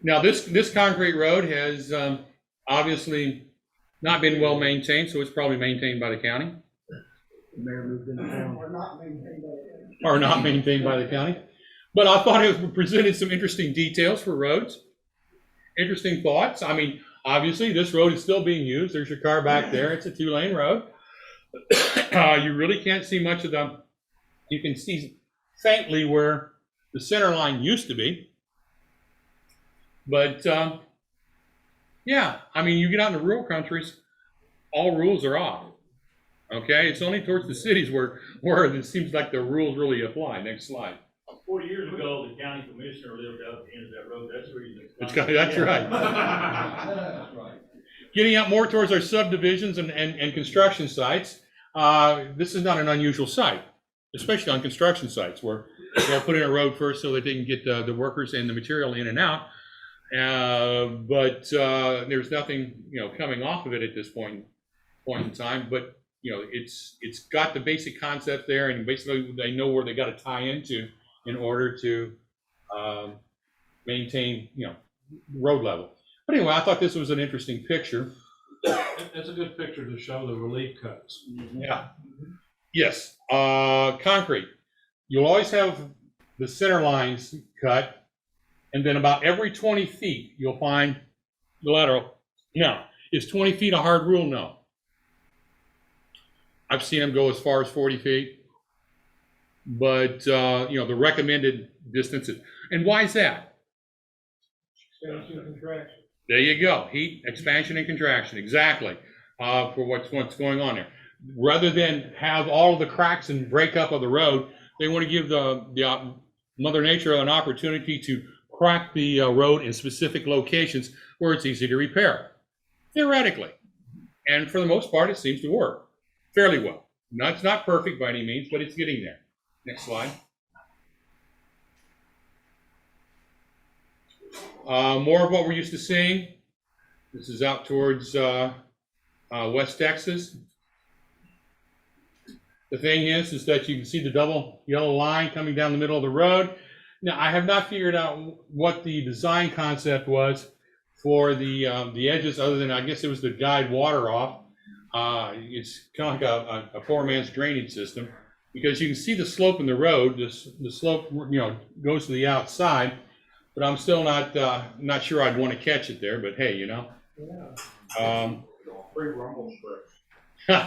Now this concrete road has obviously not been well maintained, so it's probably maintained by the county. The mayor moved into town. Or not maintained by the Or not maintained by the county. But I thought it presented some interesting details for roads. Interesting thoughts. I mean, obviously this road is still being used. There's your car back there. It's a 2-lane road. You really can't see much of them. You can see faintly where the center line used to be. But yeah, I mean, you get out in the rural countries, all rules are off. Okay, it's only towards the cities where it seems like the rules really apply. Next slide. 4 years ago, the county commissioner lived out the end of that road. That's the reason. That's right. That's right. Getting out more towards our subdivisions and construction sites, this is not an unusual site, especially on construction sites where they'll put in a road first so that they can get the workers and the material in and out. But there's nothing, coming off of it at this point in time. But it's got the basic concept there, and basically they know where they got to tie into in order to maintain, road level. But anyway, I thought this was an interesting picture. It's a good picture to show the relief cuts. Yeah. Yes. Concrete. You'll always have the center lines cut, and then about every 20 feet, you'll find the lateral. Now, is 20 feet a hard rule? No. I've seen them go as far as 40 feet. But, the recommended distances. And why is that? Expansion and contraction. There you go. Heat, expansion, and contraction. Exactly. For what's going on there. rather than have all of the cracks and breakup of the road, they want to give the Mother Nature an opportunity to crack the road in specific locations where it's easy to repair, theoretically. And for the most part, it seems to work fairly well. Now, it's not perfect by any means, but it's getting there. Next slide. More of what we're used to seeing. This is out towards West Texas. The thing is that you can see the double yellow line coming down the middle of the road. Now, I have not figured out what the design concept was for the edges, other than I guess it was to guide water off. It's kind of like a poor man's drainage system, because you can see the slope in the road. The slope, goes to the outside, but I'm still not sure I'd want to catch it there. But hey, Yeah. Free rumble strips. And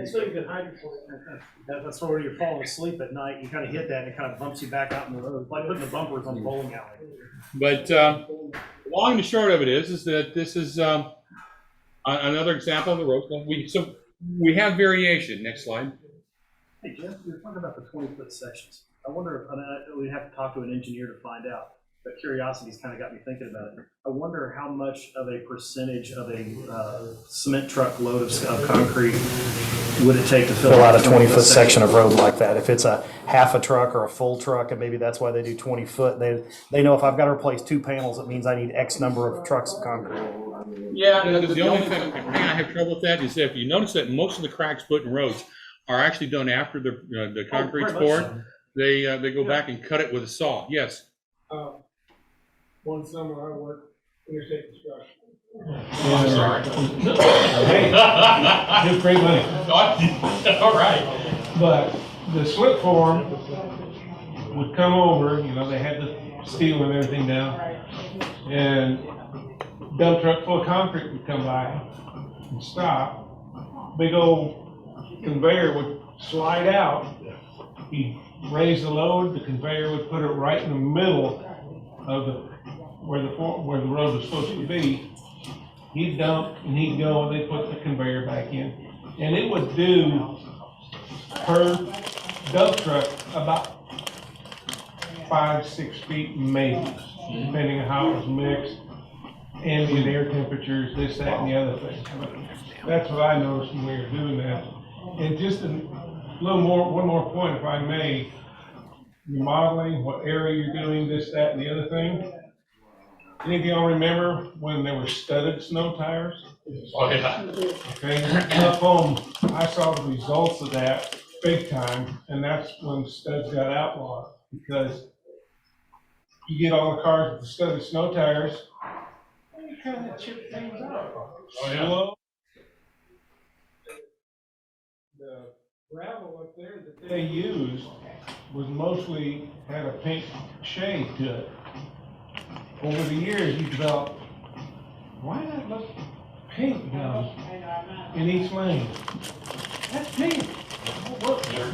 so you can hide it. That's where you're falling asleep at night. You kind of hit that, and it kind of bumps you back out in the road, like putting the bumpers on the bowling alley. But long and short of it is that this is another example of the road. So we have variation. Next slide. Hey, Jeff, you're talking about the 20-foot sections. I wonder if we'd have to talk to an engineer to find out. But curiosity's kind of got me thinking about it. I wonder how much of a percentage of a cement truck load of concrete would it take to fill out a 20-foot section of road like that? If it's a half a truck or a full truck, and maybe that's why they do 20 foot. They know if I've got to replace 2 panels, it means I need X number of trucks of concrete. Yeah, the only thing I have trouble with that is if you notice that most of the cracks put in roads are actually done after the concrete's poured. So. They go back and cut it with a saw. Yes. One summer I worked interstate construction. I'm sorry. Hey, it was great money. All right. But the slip form would come over, they had the steel and everything down, and dump truck full of concrete would come by and stop. Big old conveyor would slide out. He'd raise the load, the conveyor would put it right in the middle of where the road was supposed to be. He'd dump and he'd go, and they'd put the conveyor back in. And it would do per dump truck about 5-6 feet maybe, depending on how it was mixed, ambient air temperatures, this, that, and the other thing. But that's what I noticed when we were doing that. And just one more point, if I may. You're modeling what area you're doing, this, that, and the other thing. Any of y'all remember when there were studded snow tires? Oh, yeah. Okay, up home, I saw the results of that big time, and that's when studs got outlawed, because you get all the cars with the studded snow tires, and you kind of chip things out. Oh, yeah. Slow. The gravel up there that they used was mostly had a pink shade to it. Over the years, you developed, why not look pink now in each lane? That's pink.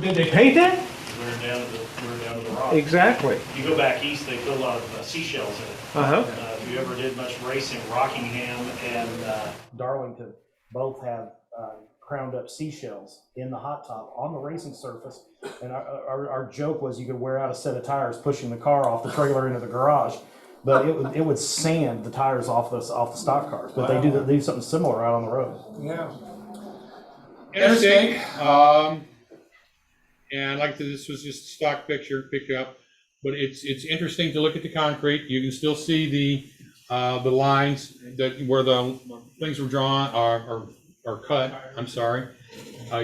Did they paint that? We're down to the rock. Exactly. You go back east, they put a lot of seashells in it. If you ever did much racing, Rockingham and Darlington both have crowned up seashells in the hot top on the racing surface. And our joke was you could wear out a set of tires pushing the car off the trailer into the garage. But it would sand the tires off the stock cars. But they do something similar out on the road. Yeah. Interesting. And like this was just a stock picture pickup, but it's interesting to look at the concrete. You can still see the lines where the things were drawn or cut. I'm sorry.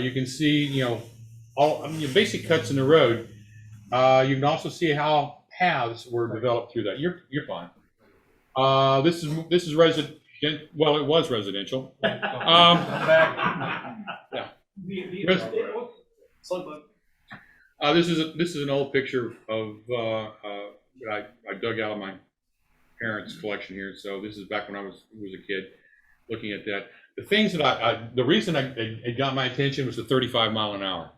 You can see all basic cuts in the road. You can also see how paths were developed through that. You're fine. This is resident. Well, it was residential. Yeah. This is an old picture of that I dug out of my parents' collection here. So this is back when I was a kid, looking at that. The things that the reason it got my attention was the 35 mile an hour.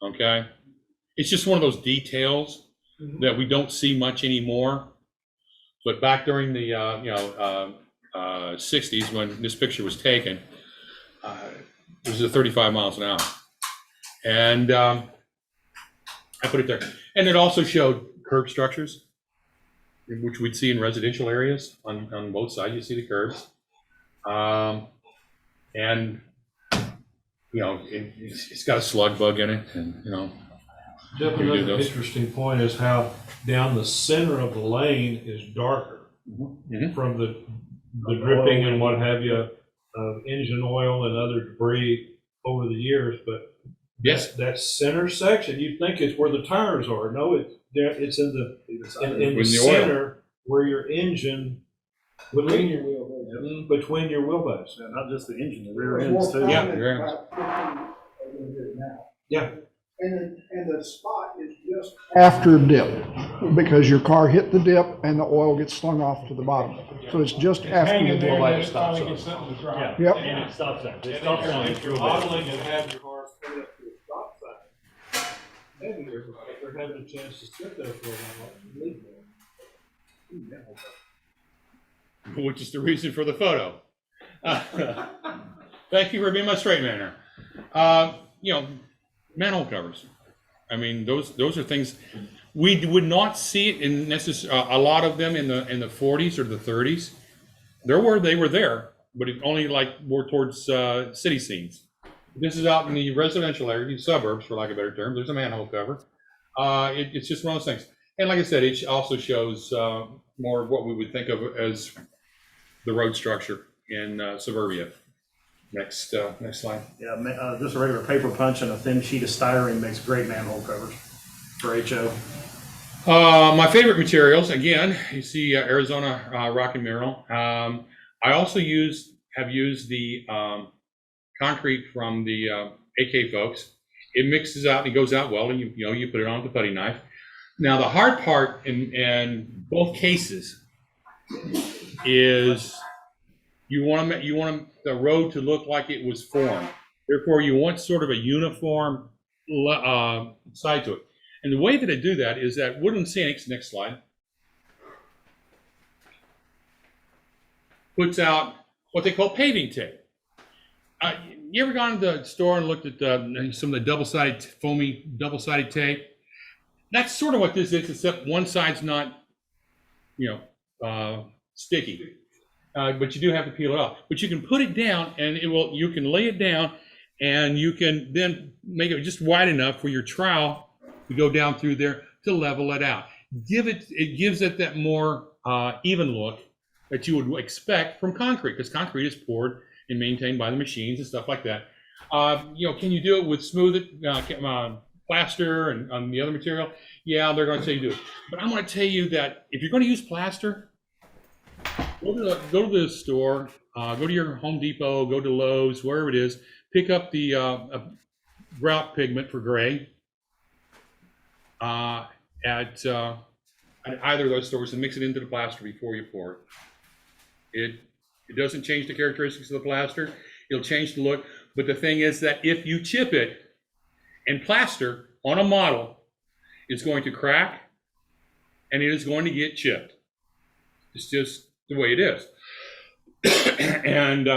Okay. It's just one of those details that we don't see much anymore. But back during the 60s when this picture was taken. It was 35 miles an hour. And I put it there. And it also showed curb structures, which we'd see in residential areas. On both sides, you see the curbs. And, you know, it's got a slug bug in it, and, you know. Jeff, another interesting point is how down the center of the lane is darker from the dripping and what have you of engine oil and other debris over the years. But yes, that center section, you think it's where the tires are. No, it's there. It's in the center where your engine between your wheelbase. Between your wheelbase. Yeah, not just the engine, the rear ends too. Yeah, rear ends. Yeah. And the spot is just after dip, because your car hit the dip and the oil gets slung off to the bottom. So it's just after the dip. Yeah. Yep. And it stops sign. It And stops sign. if you're modeling and have your car straight up to a stop sign, maybe they're having a chance to sit there for a while and leave there. Which is the reason for the photo. Thank you for being my straight man here. You know, manhole covers. I mean, those are things we would not see it in a lot of them in the 40s or the 30s. They were there, but it only like more towards city scenes. This is out in the residential area, the suburbs, for lack of better terms. There's a manhole cover. It's just one of those things. And like I said, it also shows more of what we would think of as the road structure in suburbia. Next slide. Yeah, just a regular paper punch and a thin sheet of styrene makes great manhole covers for HO. My favorite materials, again, you see Arizona rock and mineral. I also have used the concrete from the AK folks. It mixes out and it goes out well, and you put it on with a putty knife. Now the hard part in both cases is you want the road to look like it was formed. Therefore, you want sort of a uniform side to it. And the way that I do that is that Woodland Scenics, next slide, puts out what they call paving tape. You ever gone to the store and looked at some of the double-sided tape? That's sort of what this is, except one side's not, sticky. But you do have to peel it off. But you can put it down, and you can lay it down, and you can then make it just wide enough for your trowel to go down through there to level it out. It gives it that more even look that you would expect from concrete, because concrete is poured and maintained by the machines and stuff like that. Can you do it with smooth plaster and on the other material? Yeah, they're going to say you do it. But I'm going to tell you that if you're going to use plaster, go to the store, go to your Home Depot, go to Lowe's, wherever it is, pick up the grout pigment for gray at either of those stores and mix it into the plaster before you pour it. It doesn't change the characteristics of the plaster. It'll change the look. But the thing is that if you chip it and plaster on a model, it's going to crack and it is going to get chipped. It's just the way it is. And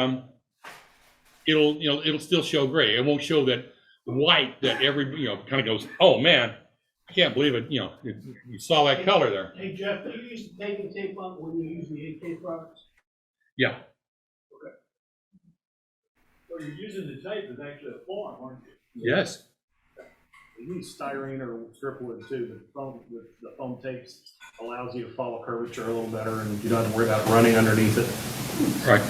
it'll still show gray. It won't show that white that kind of goes, oh man, I can't believe it. You saw that color there. Hey Jeff, do you use the paving tape on when you use the AK products? Yeah. Okay. So you're using the tape as actually a form, aren't you? Yes. You use styrene or strip wood too, but the foam tapes allows you to follow curvature a little better, and you don't have to worry about running underneath it. Right.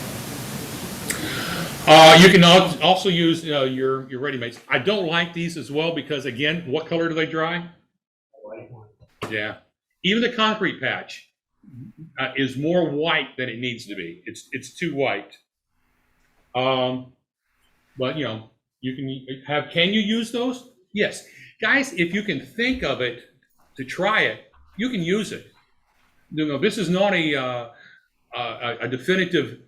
You can also use your ready-mades. I don't like these as well because, again, what color do they dry? White. Yeah. Even the concrete patch is more white than it needs to be. It's too white. But you can you use those? Yes. Guys, if you can think of it to try it, you can use it. This is not a definitive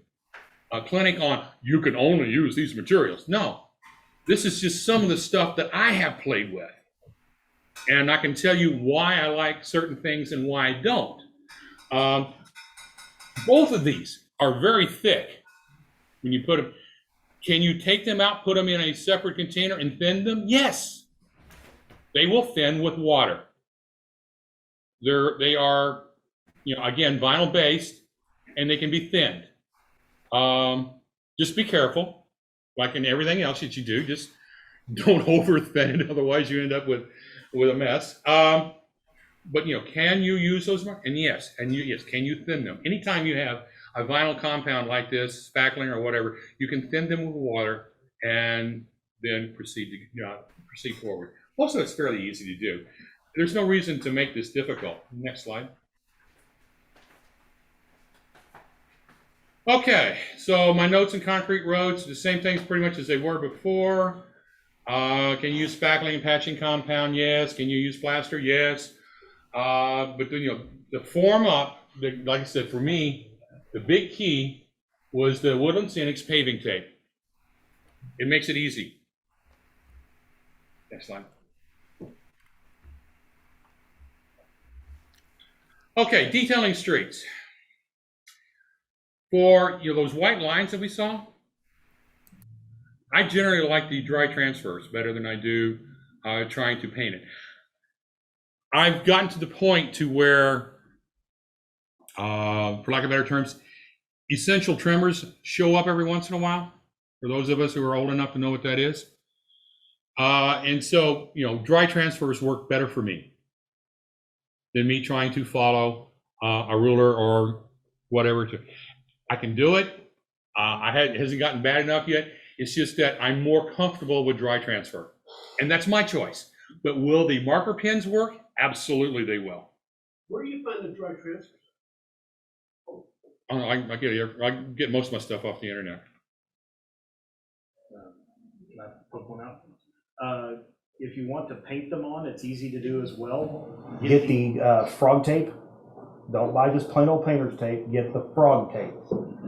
clinic on you can only use these materials. No, this is just some of the stuff that I have played with. And I can tell you why I like certain things and why I don't. Both of these are very thick when you put them. Can you take them out, put them in a separate container and thin them? Yes. They will thin with water. They are, again, vinyl based, and they can be thinned. Just be careful, like in everything else that you do. Just don't over thin it, otherwise you end up with a mess. But can you use those? And yes, can you thin them? Anytime you have a vinyl compound like this, spackling or whatever, you can thin them with water and then proceed forward. Also, it's fairly easy to do. There's no reason to make this difficult. Next slide. Okay, so my notes in concrete roads, the same things pretty much as they were before. Can you use spackling and patching compound? Yes. Can you use plaster? Yes. But then, the form up, like I said, for me, the big key was the Woodland Scenics paving tape. It makes it easy. Next slide. Okay, detailing streets. For those white lines that we saw, I generally like the dry transfers better than I do trying to paint it. I've gotten to the point to where, for lack of better terms, essential trimmers show up every once in a while, for those of us who are old enough to know what that is. And so, dry transfers work better for me than me trying to follow a ruler or whatever. I can do it. It hasn't gotten bad enough yet. It's just that I'm more comfortable with dry transfer. And that's my choice. But will the marker pens work? Absolutely they will. Where do you find the dry transfers? I get most of my stuff off the internet. Can I put one out? If you want to paint them on, it's easy to do as well. Get the frog tape. Don't buy just plain old painter's tape. Get the frog tape.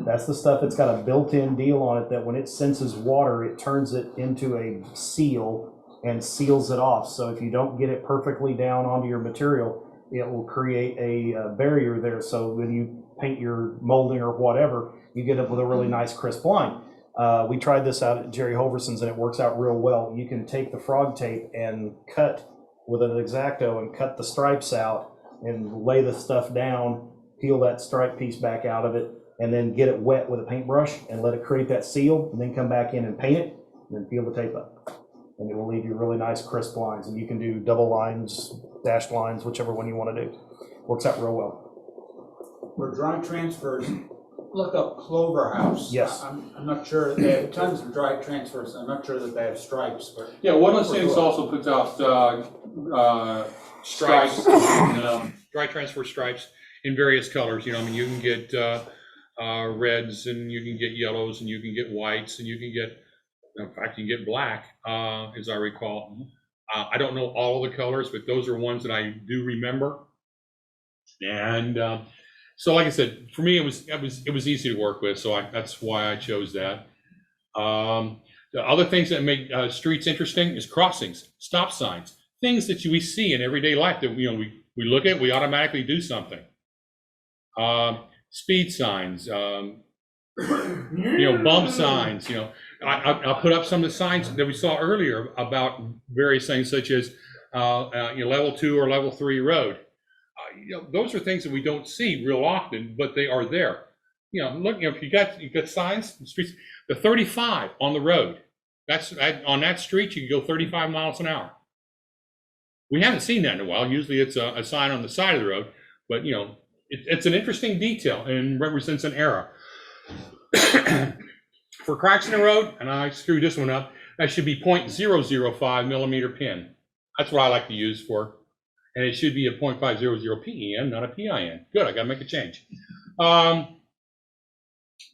That's the stuff that's got a built-in deal on it that when it senses water, it turns it into a seal and seals it off. So if you don't get it perfectly down onto your material, it will create a barrier there. So when you paint your molding or whatever, you get up with a really nice crisp line. We tried this out at Jerry Hoverson's and it works out real well. You can take the frog tape and cut with an X-Acto and cut the stripes out and lay the stuff down, peel that stripe piece back out of it, and then get it wet with a paintbrush and let it create that seal, and then come back in and paint it, and then peel the tape up. And it will leave you really nice crisp lines. And you can do double lines, dashed lines, whichever one you want to do. Works out real well. For dry transfers, look up Clover House. Yes. I'm not sure, they have tons of dry transfers. I'm not sure that they have stripes, but. Yeah, Woodland Scenics also puts out stripes. Dry transfer stripes in various colors. You can get reds, and you can get yellows, and you can get whites, and you can get, in fact, you can get black, as I recall. I don't know all of the colors, but those are ones that I do remember. And so, like I said, for me, it was easy to work with, so that's why I chose that. The other things that make streets interesting is crossings, stop signs, things that we see in everyday life that we look at, we automatically do something. Speed signs, bump signs. I'll put up some of the signs that we saw earlier about various things such as level 2 or level 3 road. Those are things that we don't see real often, but they are there. Look, if you got signs, streets, the 35 on the road. On that street you can go 35 miles an hour. We haven't seen that in a while. Usually it's a sign on the side of the road, but it's an interesting detail and represents an era. For cracks in the road, and I screwed this one up, that should be 0.005 millimeter pin. That's what I like to use for. And it should be a 0.500 PEN, not a PIN. Good, I gotta make a change.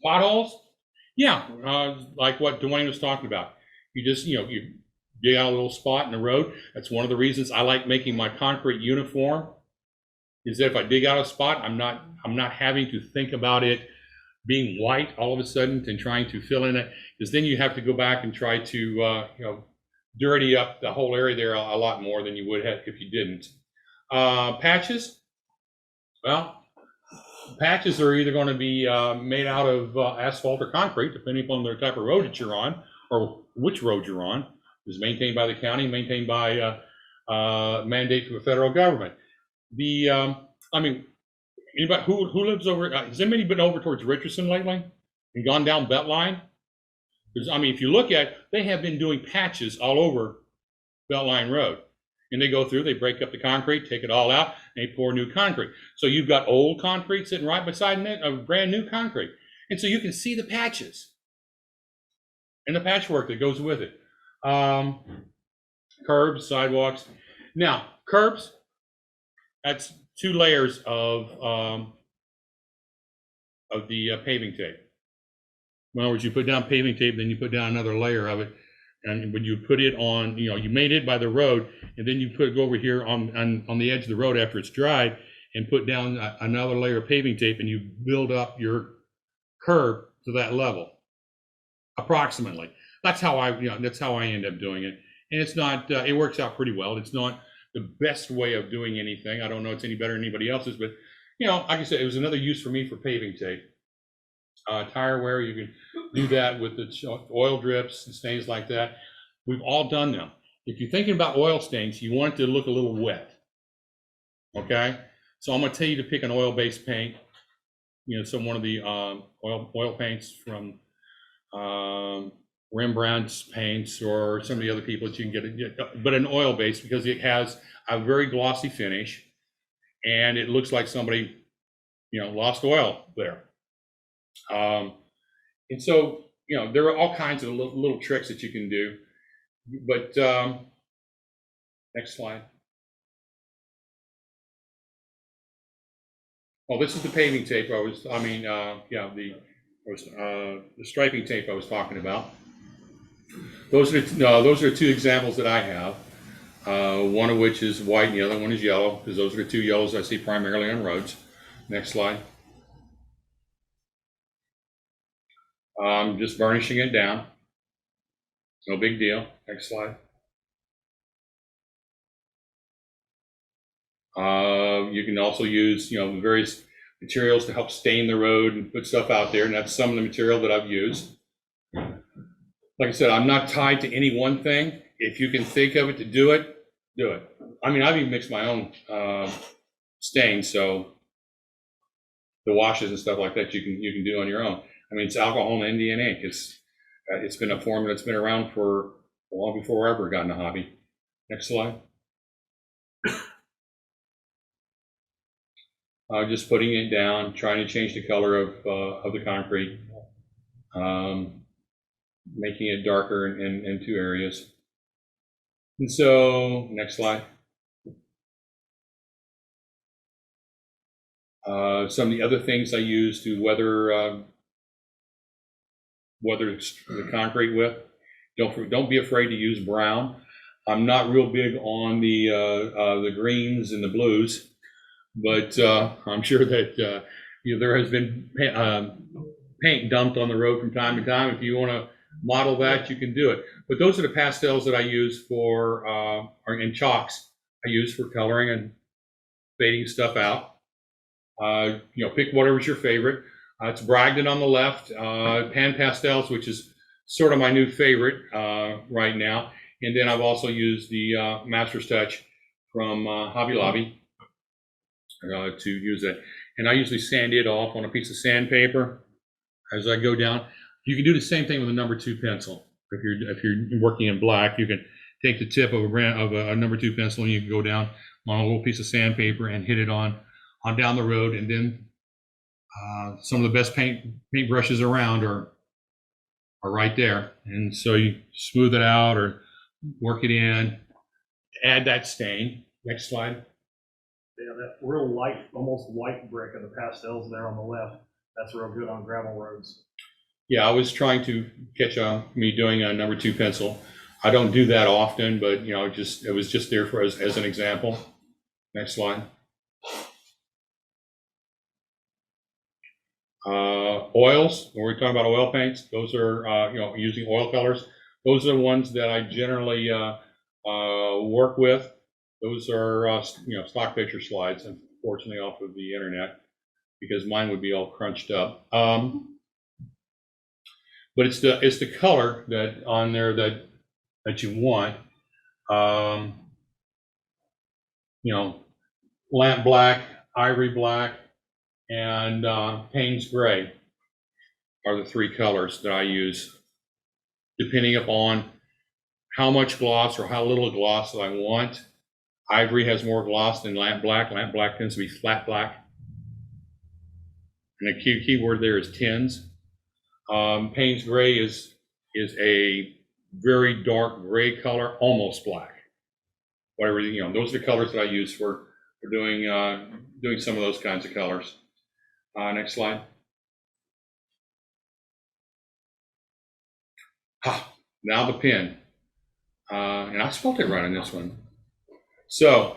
Potholes, like what Dwayne was talking about. You just, you dig out a little spot in the road. That's one of the reasons I like making my concrete uniform, is that if I dig out a spot, I'm not having to think about it being white all of a sudden and trying to fill in it, because then you have to go back and try to dirty up the whole area there a lot more than you would have if you didn't. Patches, well, patches are either going to be made out of asphalt or concrete, depending upon the type of road that you're on, or which road you're on. Is maintained by the county, maintained by mandate from the federal government. I mean, anybody who lives over? Has anybody been over towards Richardson lately and gone down Beltline? Because I mean, if you look at, they have been doing patches all over Beltline Road, and they go through, they break up the concrete, take it all out, and they pour new concrete. So you've got old concrete sitting right beside brand new concrete, and so you can see the patches and the patchwork that goes with it. Curbs, sidewalks. Now, curbs, that's 2 layers of the paving tape. In other words, you put down paving tape, then you put down another layer of it. And when you put it on, you made it by the road, and then you go over here on the edge of the road after it's dried and put down another layer of paving tape, and you build up your curb to that level, approximately. That's how I end up doing it. And it's not, it works out pretty well. It's not the best way of doing anything. I don't know it's any better than anybody else's, but like I said, it was another use for me for paving tape. Tire wear, you can do that with the oil drips and stains like that. We've all done them. If you're thinking about oil stains, you want it to look a little wet. Okay? So I'm gonna tell you to pick an oil-based paint, some one of the oil paints from Rembrandt's paints or some of the other people that you can get, but an oil base, because it has a very glossy finish and it looks like somebody, lost oil there. And so, there are all kinds of little tricks that you can do, but next slide. Oh, this is the paving tape the striping tape I was talking about. Those are 2 examples that I have. One of which is white and the other one is yellow, because those are the 2 yellows I see primarily on roads. Next slide. Just burnishing it down. No big deal. Next slide. You can also use, various materials to help stain the road and put stuff out there, and that's some of the material that I've used. Like I said, I'm not tied to any one thing. If you can think of it to do it, do it. I mean, I've even mixed my own stains, so the washes and stuff like that you can do on your own. I mean, it's alcohol and Indian ink. It's been a formula that's been around for long before I ever got in the hobby. Next slide. Just putting it down, trying to change the color of the concrete, making it darker in 2 areas. And so, next slide. Some of the other things I use to weather the concrete with. Don't be afraid to use brown. I'm not real big on the greens and the blues, but I'm sure that there has been paint dumped on the road from time to time. If you want to model that, you can do it. But those are the pastels that I use and chalks I use for coloring and fading stuff out. Pick whatever's your favorite. It's Bragdon on the left, Pan Pastels, which is sort of my new favorite right now. And then I've also used the Master's Touch from Hobby Lobby to use that. And I usually sand it off on a piece of sandpaper as I go down. You can do the same thing with a number 2 pencil. If you're working in black, you can take the tip of a number 2 pencil and you can go down on a little piece of sandpaper and hit it on down the road. And then some of the best paint brushes around are right there. And so you smooth it out or work it in, add that stain. Next slide. Yeah, that real light, almost white brick of the pastels there on the left, that's real good on gravel roads. Yeah, I was trying to catch me doing a number 2 pencil. I don't do that often, but it was just there as an example. Next slide. Oils, when we're talking about oil paints, those are, using oil colors. Those are the ones that I generally work with. Those are, stock picture slides, unfortunately, off of the internet. because mine would be all crunched up. But it's the color that on there that you want. You know, lamp black, ivory black, and Payne's gray are the three colors that I use, depending upon how much gloss or how little gloss that I want. Ivory has more gloss than lamp black. Lamp black tends to be flat black. And the key word there is tins. Payne's gray is a very dark gray color, almost black. Whatever, you know, those are the colors that I use for doing some of those kinds of colors. Next slide. Now the pen. And I spelled it right on this one. So,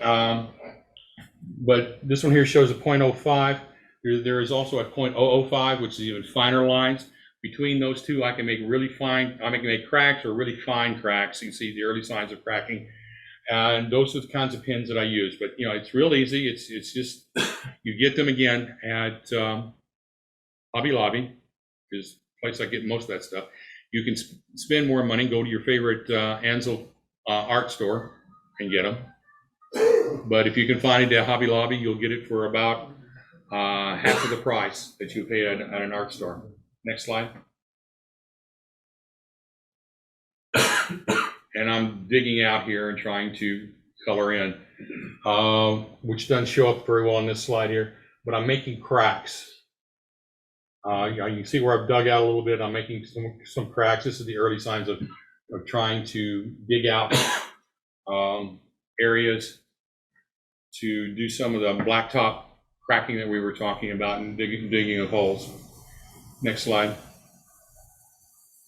but this one here shows a 0.05. There is also a 0.005, which is even finer lines. Between those two, I can make really fine, I can make cracks or really fine cracks. You can see the early signs of cracking. And those are the kinds of pins that I use. But, you know, it's real easy. It's just, you get them again at Hobby Lobby, is the place I get most of that stuff. You can spend more money, go to your favorite Ansel art store and get them. But if you can find it at Hobby Lobby, you'll get it for about half of the price that you pay at an art store. Next slide. And I'm digging out here and trying to color in, which doesn't show up very well on this slide here, but I'm making cracks. You can see where I've dug out a little bit. I'm making some cracks. This is the early signs of trying to dig out areas to do some of the blacktop cracking that we were talking about and digging of holes. Next slide.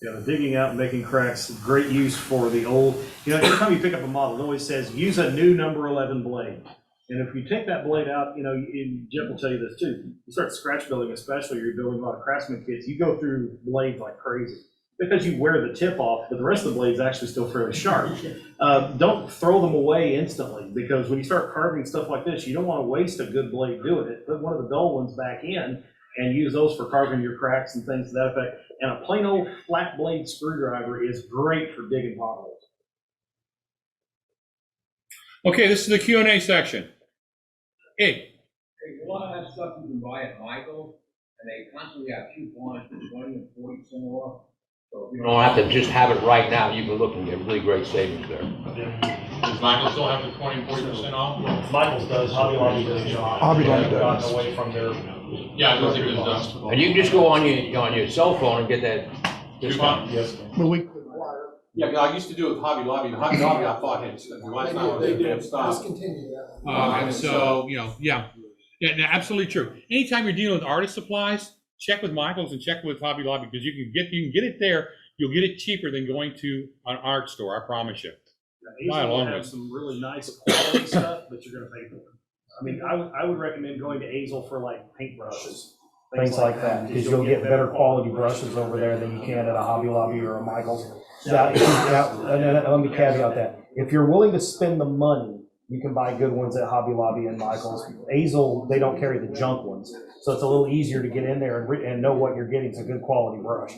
Yeah, the digging out and making cracks, great use for the old, you know, anytime you pick up a model, it always says, use a new number 11 blade. And if you take that blade out, you know, and Jeff will tell you this too, you start scratch building, especially you're building a lot of Craftsman kits, you go through blades like crazy. Because you wear the tip off, but the rest of the blade's actually still fairly sharp. Don't throw them away instantly, because when you start carving stuff like this, you don't want to waste a good blade doing it. Put one of the dull ones back in and use those for carving your cracks and things to that effect. And a plain old flat blade screwdriver is great for digging potholes. Okay, this is the Q&A section. Hey. A lot of that stuff you can buy at Michael's, and they constantly have coupons for 20 and 40% off. So you don't have to just have it right now. You can look and get really great savings there. Does Michael still have the 20 and 40% off? Michael's does, Hobby Lobby does not. Hobby Lobby They've gotten does. away from their. Yeah, I don't think it does. And you can just go on your cell phone and get that discount. Yes. Well, we Yeah, 'cause I used to do it with Hobby Lobby, and Hobby Lobby I thought had, last time they did stop. Discontinue that. So, you know, yeah, absolutely true. Anytime you're dealing with artist supplies, check with Michael's and check with Hobby Lobby, because you can get it there. You'll get it cheaper than going to an art store, I promise you. Hazel will have some really nice quality stuff, but you're gonna pay for it. I mean, I would recommend going to Hazel for like paintbrushes, things like that, because you'll get better quality brushes over there than you can at a Hobby Lobby or a Michael's. Now, let me caveat that. If you're willing to spend the money, you can buy good ones at Hobby Lobby and Michael's. Hazel, they don't carry the junk ones, so it's a little easier to get in there and know what you're getting. It's a good quality brush.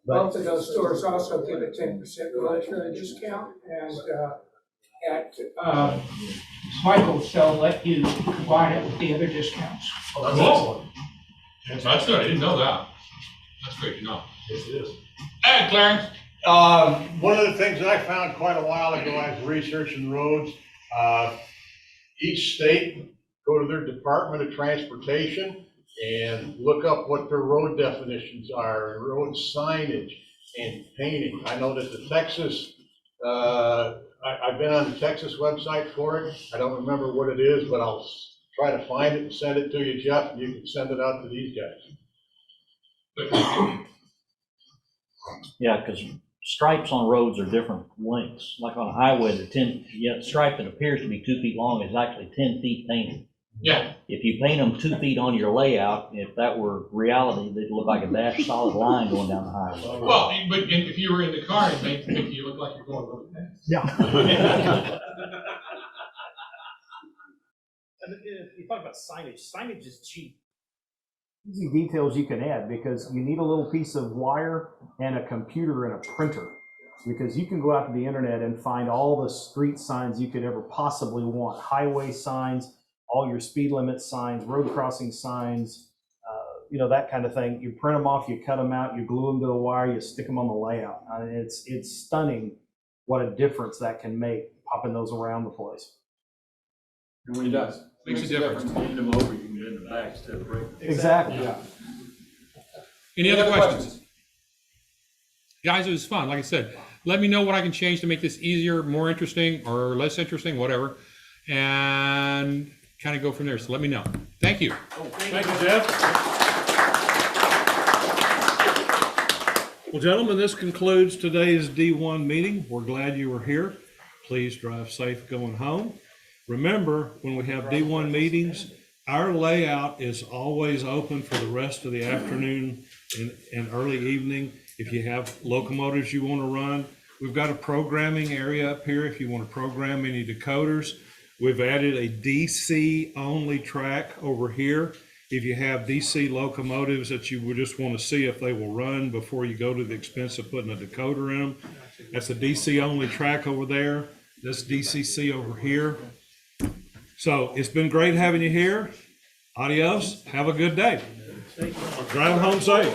Both of those stores also give a 10% military discount, and at Michael's, they'll let you combine it with the other discounts. Oh, that's good. I didn't know that. That's great to know. Yes, it is. Hey, Clarence. One of the things I found quite a while ago, I was researching roads. Each state, go to their Department of Transportation and look up what their road definitions are, and road signage and painting. I know that the Texas, I've been on the Texas website for it. I don't remember what it is, but I'll try to find it and send it to you, Jeff, and you can send it out to these guys. Yeah, because stripes on roads are different lengths. Like on a highway, the stripe that appears to be 2 feet long is actually 10 feet painted. Yeah. If you paint them 2 feet on your layout, if that were reality, they'd look like a dashed solid line going down the highway. Well, but if you were in the car, it'd make you look like you're going really fast. Yeah. And if you talk about signage, signage is cheap. easy details you can add, because you need a little piece of wire and a computer and a printer. Because you can go out to the internet and find all the street signs you could ever possibly want, highway signs, all your speed limit signs, road crossing signs, that kind of thing. You print them off, you cut them out, you glue them to the wire, you stick them on the layout. I mean, it's stunning what a difference that can make, popping those around the place. It does. Makes a difference. Hand them over, you can get in the back instead of breaking. Exactly. Yeah. Any other questions? Guys, it was fun. Like I said, let me know what I can change to make this easier, more interesting, or less interesting, whatever, and kind of go from there. So let me know. Thank you. Thank you, Jeff. Well, gentlemen, this concludes today's D1 meeting. We're glad you were here. Please drive safe going home. Remember, when we have D1 meetings, our layout is always open for the rest of the afternoon and early evening. If you have locomotives you want to run, we've got a programming area up here if you want to program any decoders. We've added a DC only track over here. If you have DC locomotives that you would just want to see if they will run before you go to the expense of putting a decoder in them, that's a DC only track over there. That's DCC over here. So it's been great having you here. Adios. Have a good day. Drive home safe.